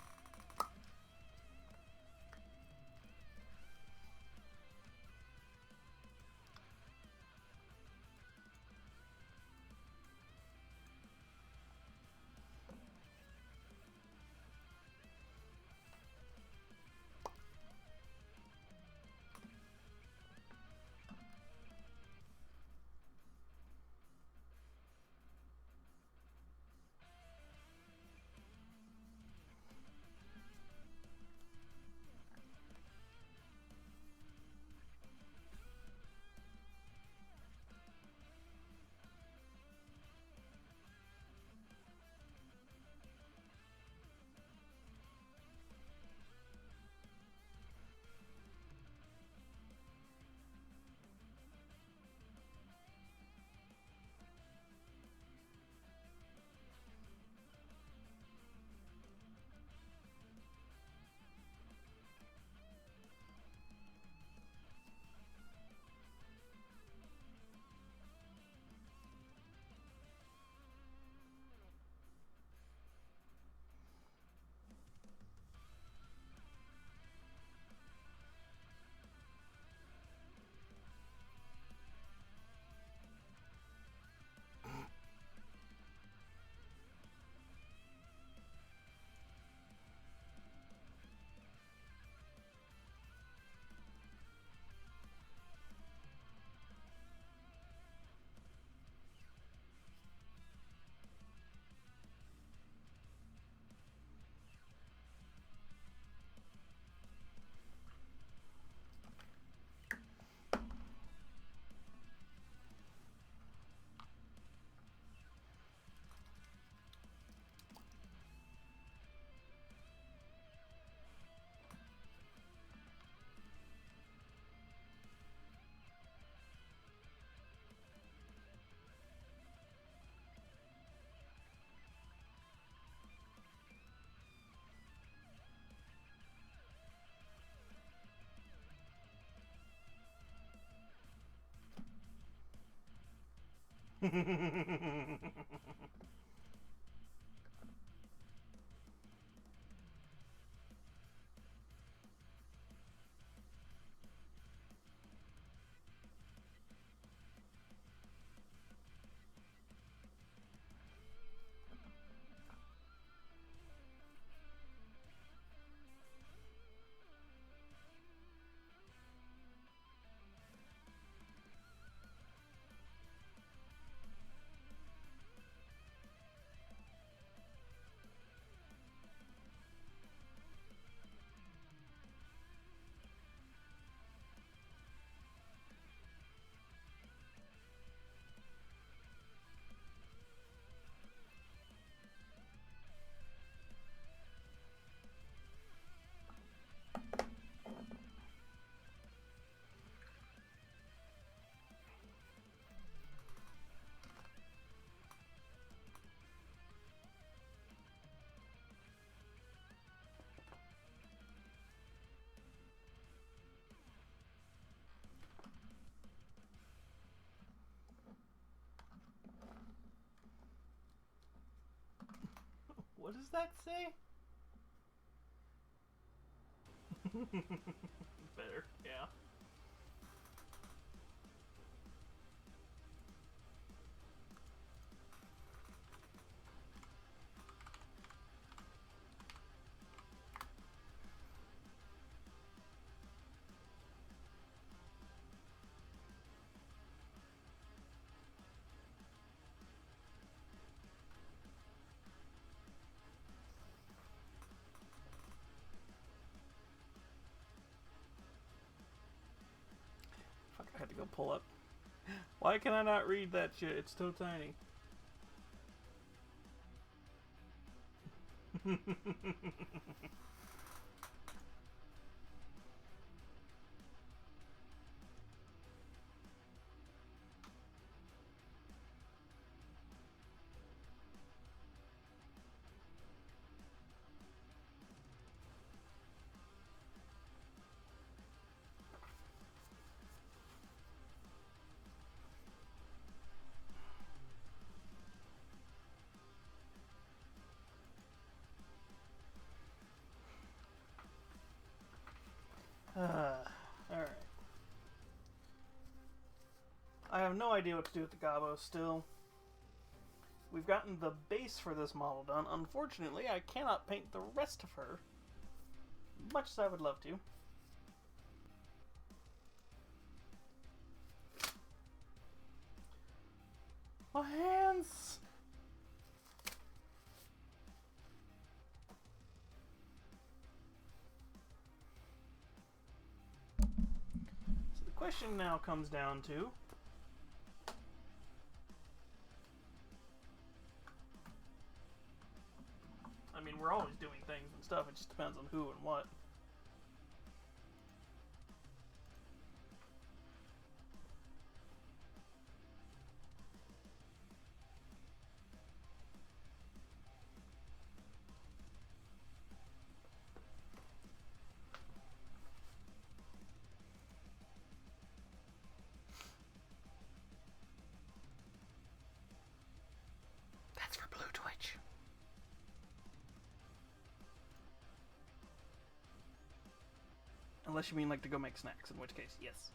What does that say? Better, yeah. Fuck, I had to go pull up. Why can I not read that shit? It's so tiny. Alright. I have no idea what to do with the Gabo still. We've gotten the base for this model done. Unfortunately, I cannot paint the rest of her. Much as I would love to. My hands! So the question now comes down to... I mean, we're always doing things and stuff. It just depends on who and what. That's for Blue Twitch. Unless you mean like to go make snacks, in which case, yes.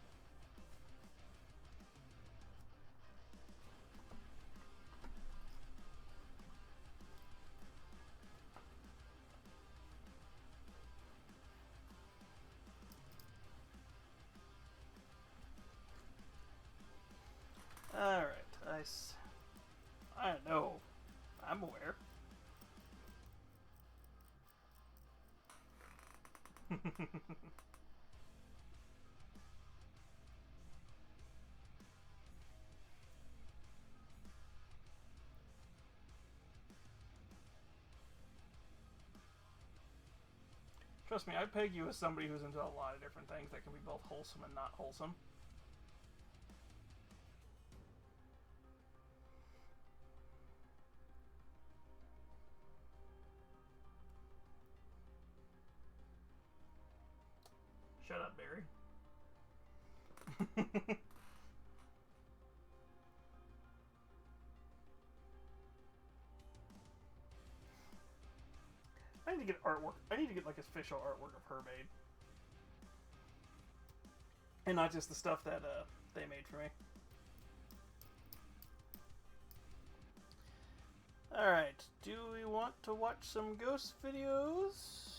Alright, I know. I'm aware. Trust me, I peg you as somebody who's into a lot of different things that can be both wholesome and not wholesome. Shut up, Barry. get artwork. I need to get like official artwork of her made, and not just the stuff that they made for me. All right. Do we want to watch some ghost videos?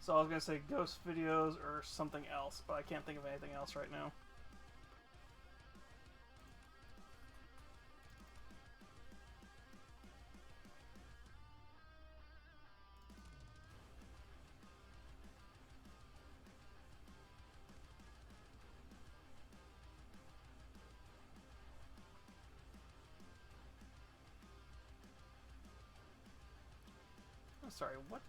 So I was gonna say ghost videos or something else, but I can't think of anything else right now. I'm sorry, what?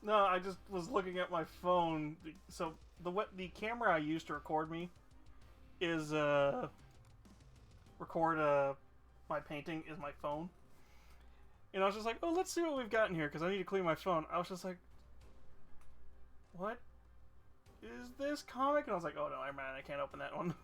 No, I just was looking at my phone. So the camera I use to record me is record my painting is my phone. And I was just like, oh, let's see what we've got in here because I need to clean my phone. I was just like, what is this comic? And I was like, oh no, I'm mad. I can't open that one.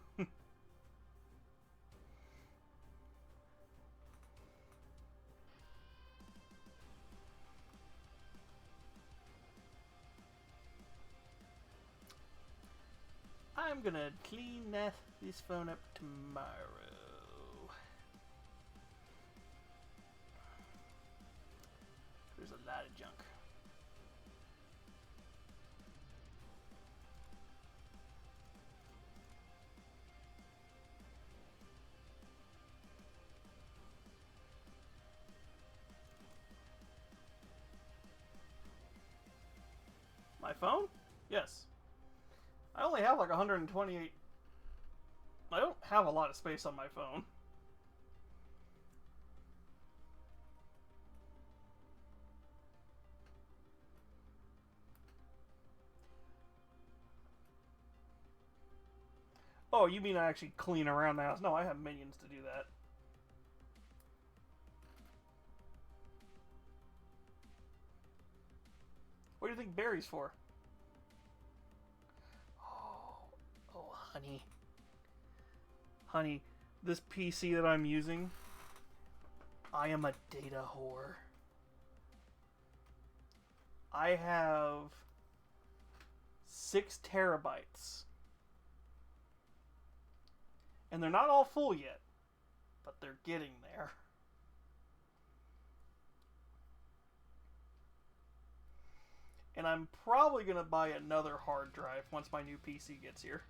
I'm gonna clean this phone up tomorrow. There's a lot of junk. My phone? Yes. I only have like 128. I don't have a lot of space on my phone. Oh, you mean I actually clean around the house? No, I have minions to do that. What do you think Barry's for? Oh, honey. Honey, this PC that I'm using, I am a data whore. I have 6 terabytes. And they're not all full yet, but they're getting there. And I'm probably going to buy another hard drive once my new PC gets here.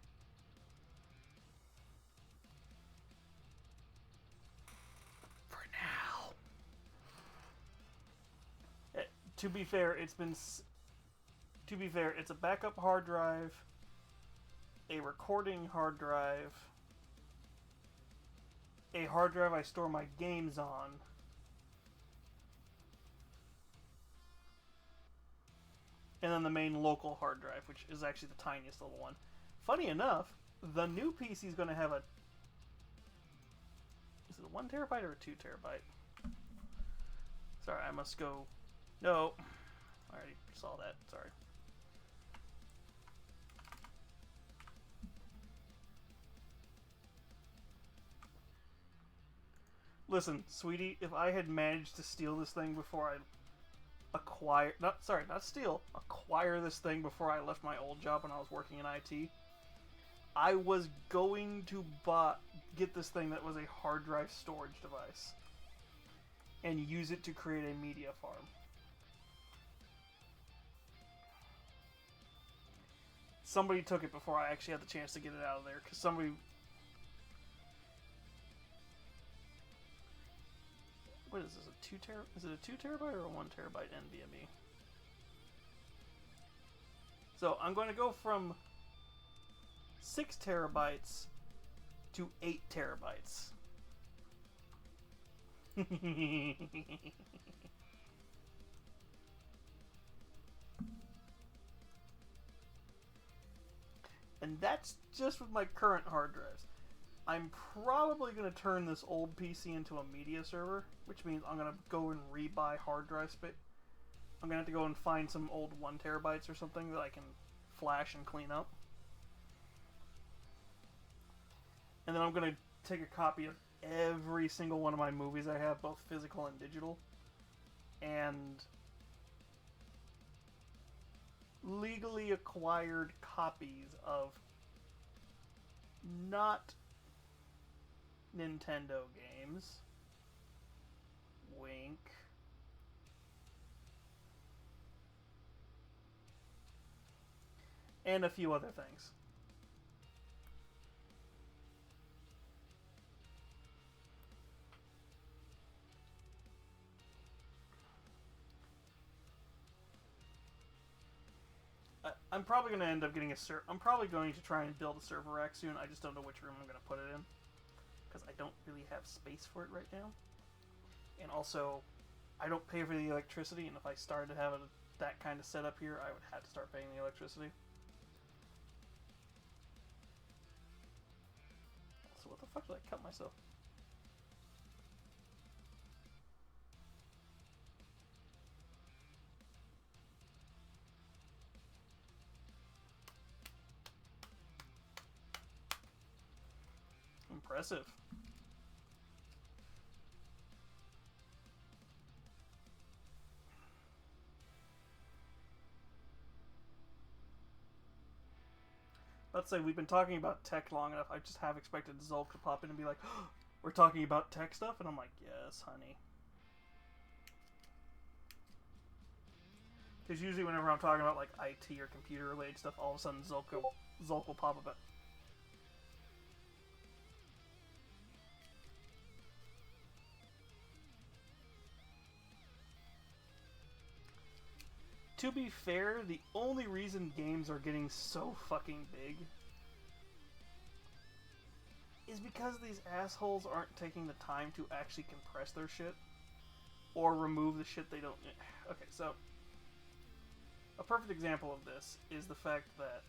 For now. To be fair, it's a backup hard drive, a recording hard drive, a hard drive I store my games on, and then the main local hard drive, which is actually the tiniest little one. Funny enough, the new PC is going to have a... Is it a 1 terabyte or a 2 terabyte? Sorry, I must go... No. I already saw that. Sorry. Listen, sweetie, if I had managed to steal this thing before I acquire this thing before I left my old job when I was working in IT, I was going to get this thing that was a hard drive storage device and use it to create a media farm. Somebody took it before I actually had the chance to get it out of there because somebody... What is this? Is it a 2 terabyte or a 1 terabyte NVMe? So I'm going to go from 6 terabytes to 8 terabytes. And that's just with my current hard drives. I'm probably going to turn this old PC into a media server, which means I'm going to go and rebuy hard drive space. I'm going to have to go and find some old 1 terabytes or something that I can flash and clean up. And then I'm going to take a copy of every single one of my movies I have, both physical and digital, and legally acquired copies of not Nintendo games, wink, and a few other things. I'm probably going to end up getting a server. I'm probably going to try and build a server rack soon. I just don't know which room I'm going to put it in, because I don't really have space for it right now. And also, I don't pay for the electricity, and if I started having that kind of setup here, I would have to start paying the electricity. So what the fuck did I cut myself? Impressive. Let's say we've been talking about tech long enough. I just have expected Zulk to pop in and be like, oh, we're talking about tech stuff? And I'm like, yes, honey. Because usually whenever I'm talking about like IT or computer related stuff, all of a sudden Zulk will pop up. To be fair, the only reason games are getting so fucking big is because these assholes aren't taking the time to actually compress their shit or remove the shit they don't. Okay, so a perfect example of this is the fact that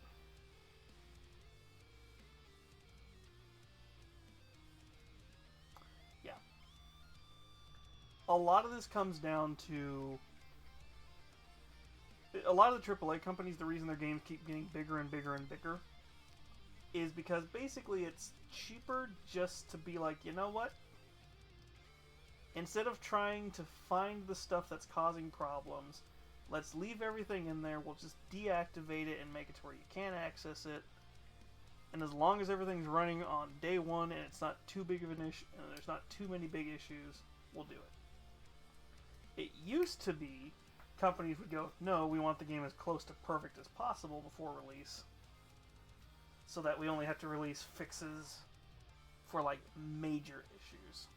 a lot of this comes down to a lot of the AAA companies. The reason their games keep getting bigger and bigger and bigger is because basically it's cheaper just to be like, you know what? Instead of trying to find the stuff that's causing problems, let's leave everything in there. We'll just deactivate it and make it to where you can't access it. And as long as everything's running on day one and it's not too big of an issue, and there's not too many big issues, we'll do it. It used to be companies would go, no, we want the game as close to perfect as possible before release, so that we only have to release fixes for like major issues.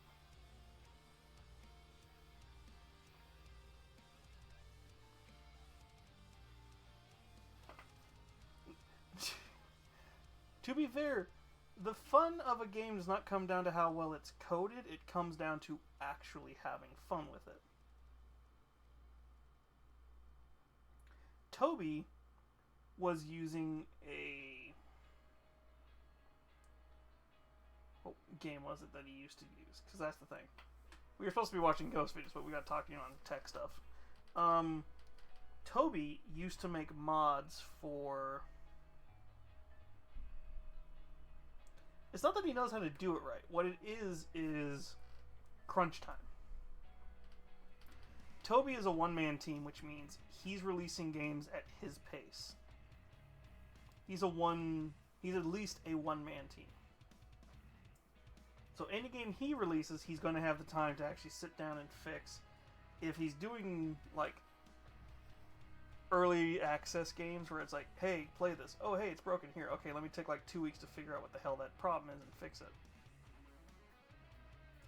To be fair, the fun of a game does not come down to how well it's coded, it comes down to actually having fun with it. Toby was using a... what game was it that he used to use? Because that's the thing. We were supposed to be watching ghost videos, but we got talking on tech stuff. Toby used to make mods for... It's not that he knows how to do it right. What it is crunch time. Toby is a one-man team, which means he's releasing games at his pace. He's at least a one-man team. So any game he releases, he's going to have the time to actually sit down and fix. If he's doing, like, early access games where it's like, hey, play this. Oh, hey, it's broken here. Okay, let me take like 2 weeks to figure out what the hell that problem is and fix it.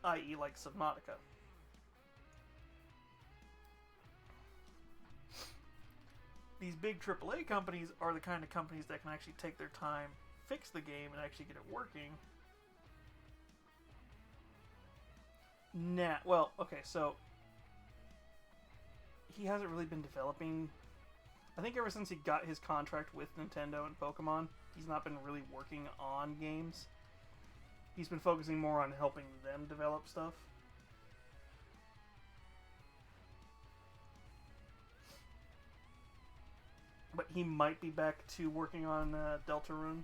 I.e. like Subnautica. These big AAA companies are the kind of companies that can actually take their time, fix the game, and actually get it working. Nah. Well, okay, so he hasn't really been developing. I think ever since he got his contract with Nintendo and Pokemon, he's not been really working on games. He's been focusing more on helping them develop stuff. But he might be back to working on Deltarune.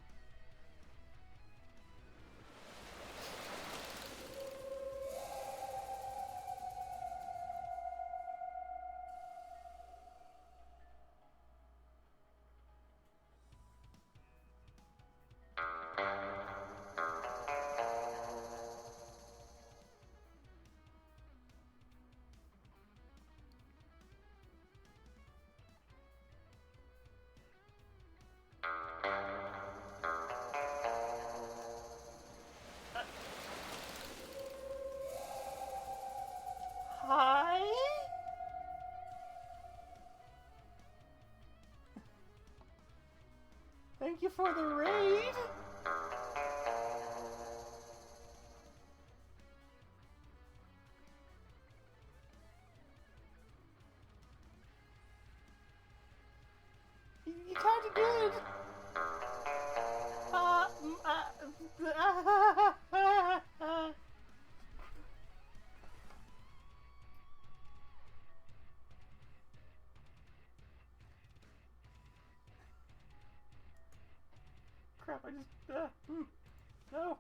Hi? Thank you for the raid. You kind of good. Crap, I just... no.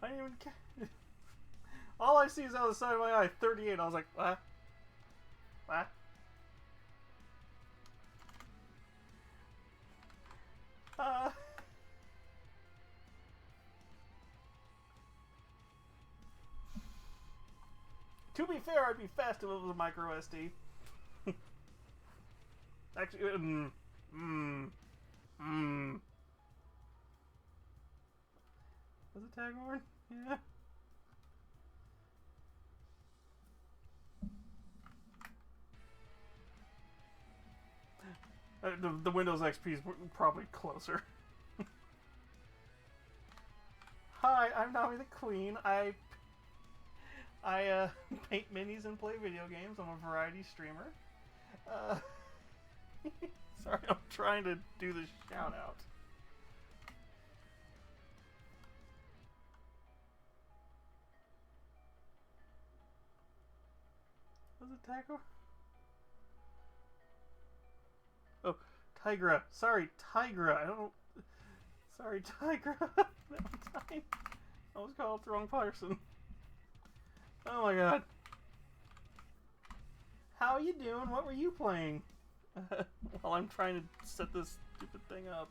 I didn't even care. All I see is out of the side of my eye, 38. I was like, what? What? To be fair, I'd be fast if it was a micro SD. Actually, Was it Tagorn? Yeah. The Windows XP is probably closer. Hi, I'm Nami the Queen. I paint minis and play video games. I'm a variety streamer. Sorry, I'm trying to do the shout out. Was it Taco? Oh, Tigra. Sorry, Tigra. I don't. Sorry, Tigra. I was called the wrong person. Oh my god. How you doing? What were you playing? While I'm trying to set this stupid thing up.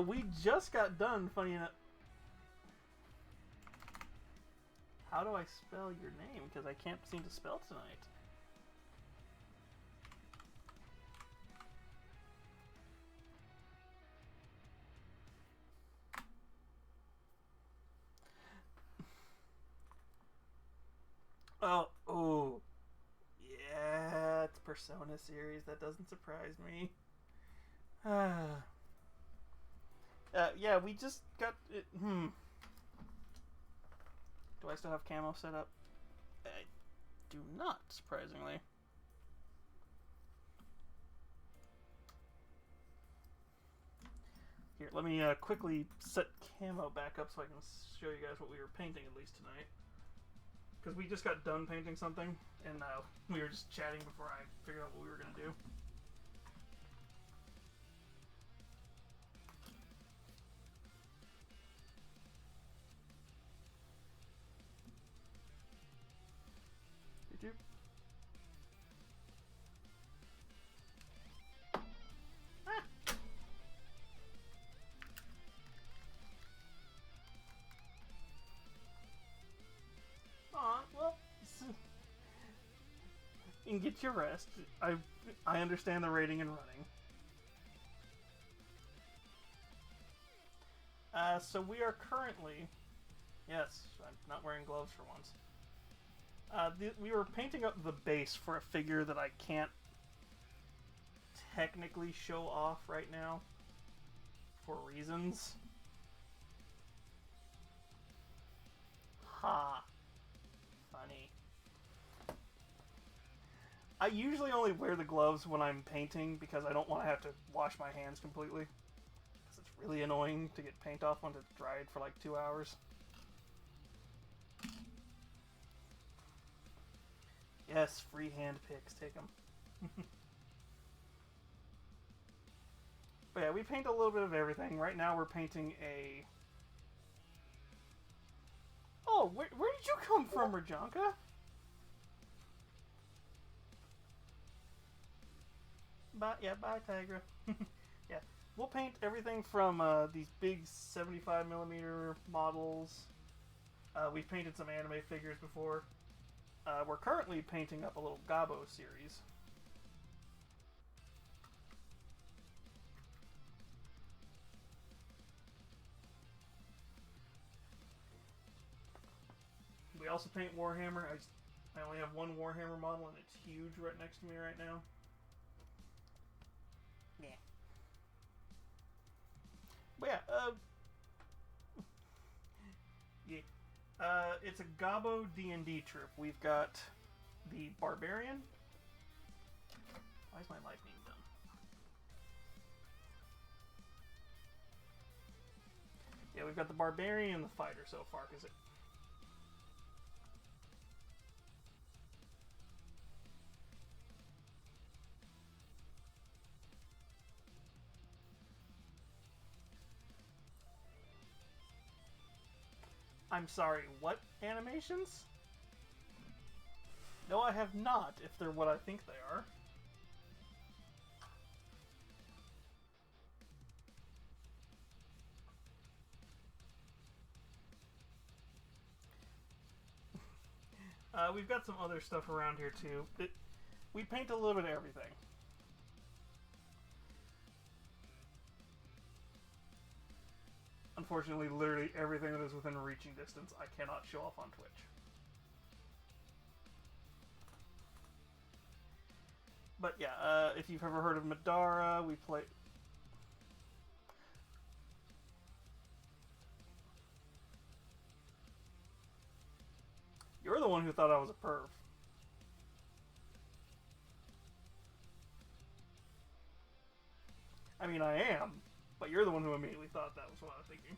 We just got done, funny enough. How do I spell your name? Because I can't seem to spell tonight. Oh, yeah, it's Persona series. That doesn't surprise me. Yeah, we just got it. Do I still have camo set up? I do not, surprisingly. Here, let me quickly set camo back up so I can show you guys what we were painting at least tonight. Because we just got done painting something, and we were just chatting before I figured out what we were going to do. Did you? Well, and get your rest. I understand the raiding and running. So we are currently... Yes, I'm not wearing gloves for once. We were painting up the base for a figure that I can't technically show off right now for reasons. Ha. Funny. I usually only wear the gloves when I'm painting because I don't want to have to wash my hands completely. Because it's really annoying to get paint off once it's dried for like 2 hours. Yes, free hand picks. Take them. But yeah, we paint a little bit of everything. Right now we're painting a... Oh, where did you come from, Rajanka? Bye, Tigra. Yeah, we'll paint everything from these big 75mm models. We've painted some anime figures before. We're currently painting up a little Gabo series. We also paint Warhammer. I only have one Warhammer model, and it's huge right next to me right now. Yeah. But yeah, it's a Gabo D&D troop. We've got the Barbarian. Why is my light being done? Yeah, we've got the Barbarian and the Fighter so far, because I'm sorry, what animations? No, I have not, if they're what I think they are. We've got some other stuff around here too. We paint a little bit of everything. Unfortunately, literally everything that is within reaching distance, I cannot show off on Twitch. But yeah, if you've ever heard of Madara, we play... You're the one who thought I was a perv. I mean, I am, but you're the one who immediately thought that was what I was thinking.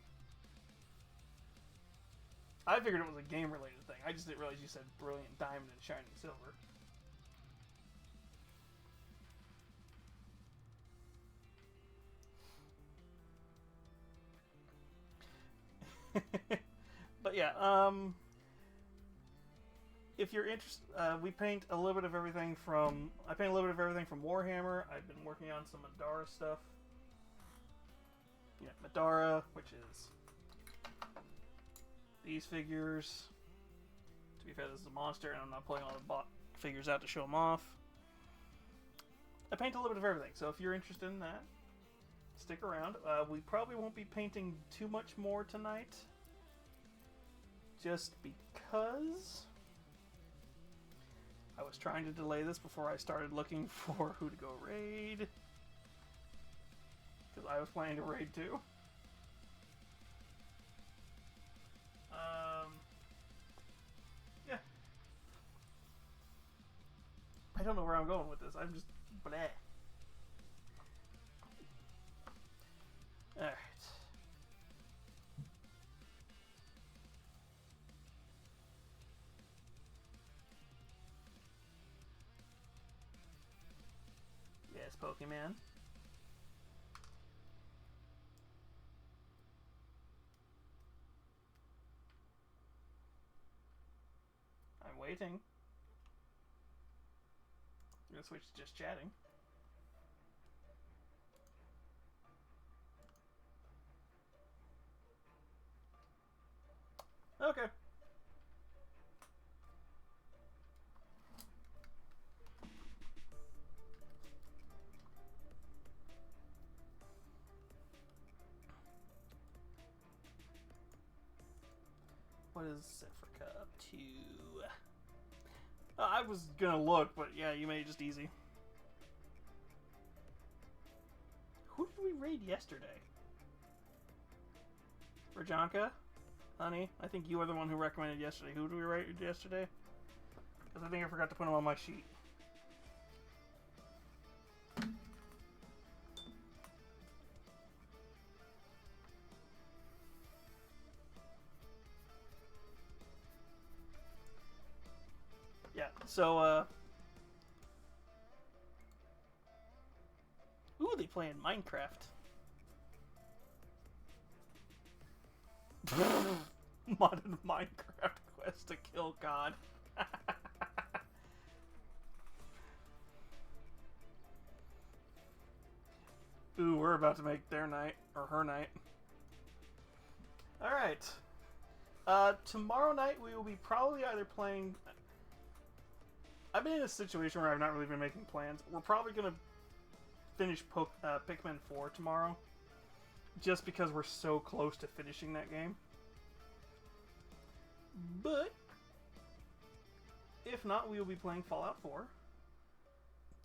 I figured it was a game-related thing. I just didn't realize you said brilliant diamond and shining silver. But yeah, if you're interested, we paint a little bit of everything from... I paint a little bit of everything from Warhammer. I've been working on some Madara stuff. Yeah, Madara, which is these figures. To be fair, this is a monster, and I'm not pulling all the figures out to show them off. I paint a little bit of everything, so if you're interested in that, stick around. We probably won't be painting too much more tonight, just because I was trying to delay this before I started looking for who to go raid, because I was planning to raid too. Yeah. I don't know where I'm going with this. I'm just bleh. Alright. Yes, Pokemon. I'm waiting. I'm gonna switch to just chatting. Okay. What is Sephrica up to? I was gonna look, but yeah, you made it just easy. Who did we raid yesterday? Rajanka? Honey, I think you were the one who recommended yesterday. Who did we raid yesterday? Because I think I forgot to put him on my sheet. Yeah, so, ooh, they playing Minecraft. Modded Minecraft quest to kill God. Ooh, we're about to make their night, or her night. Alright. Tomorrow night we will be probably either playing... I've been in a situation where I've not really been making plans. We're probably going to finish Pikmin 4 tomorrow. Just because we're so close to finishing that game. But, if not, we will be playing Fallout 4.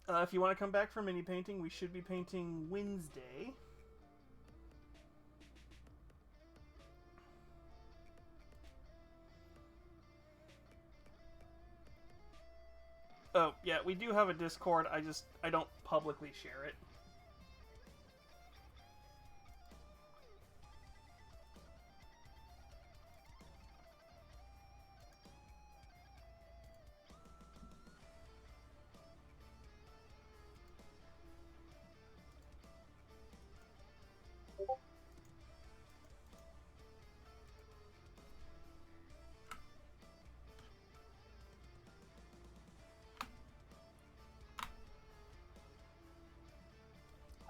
If you want to come back for mini painting, we should be painting Wednesday. Oh, yeah, we do have a Discord. I don't publicly share it.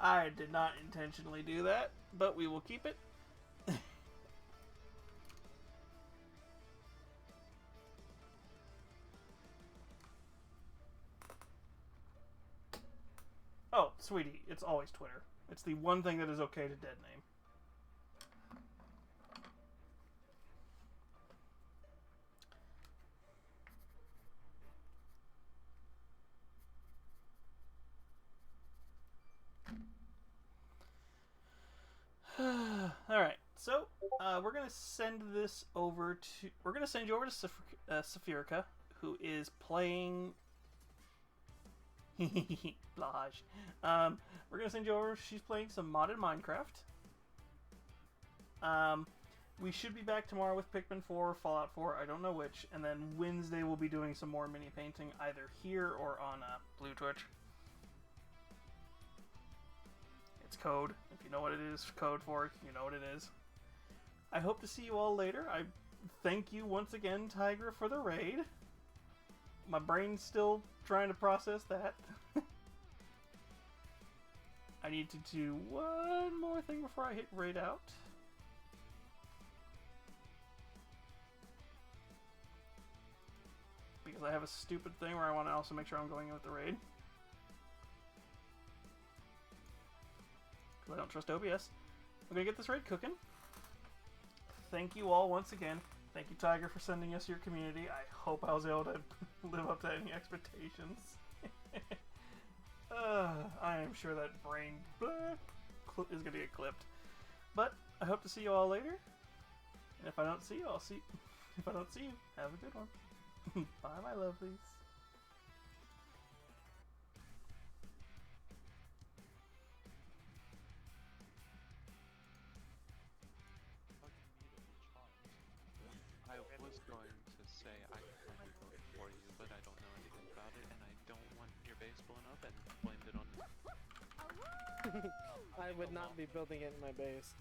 I did not intentionally do that, but we will keep it. Oh, sweetie, it's always Twitter. It's the one thing that is okay to dead name. Alright, so we're gonna send this over to... We're gonna send you over to Saphirica, who is playing... Blage. We're gonna send you over. She's playing some modded Minecraft. We should be back tomorrow with Pikmin 4, Fallout 4, I don't know which, and then Wednesday we'll be doing some more mini painting, either here or on Blue Twitch. It's code. If you know what it is, code for it, you know what it is. I hope to see you all later. I thank you once again, Tiger, for the raid. My brain's still trying to process that. I need to do one more thing before I hit raid out. Because I have a stupid thing where I want to also make sure I'm going in with the raid. Because I don't trust OBS. I'm going to get this raid cooking. Thank you all once again. Thank you, Tiger, for sending us your community. I hope I was able to live up to any expectations. I am sure that brain is going to get clipped. But I hope to see you all later. And if I don't see you, I'll see. If I don't see you, have a good one. Bye, my lovelies. I was going to say I can vote for you, but I don't know anything about it, and I don't want your base blown up and blamed it on I would not be building it in my base.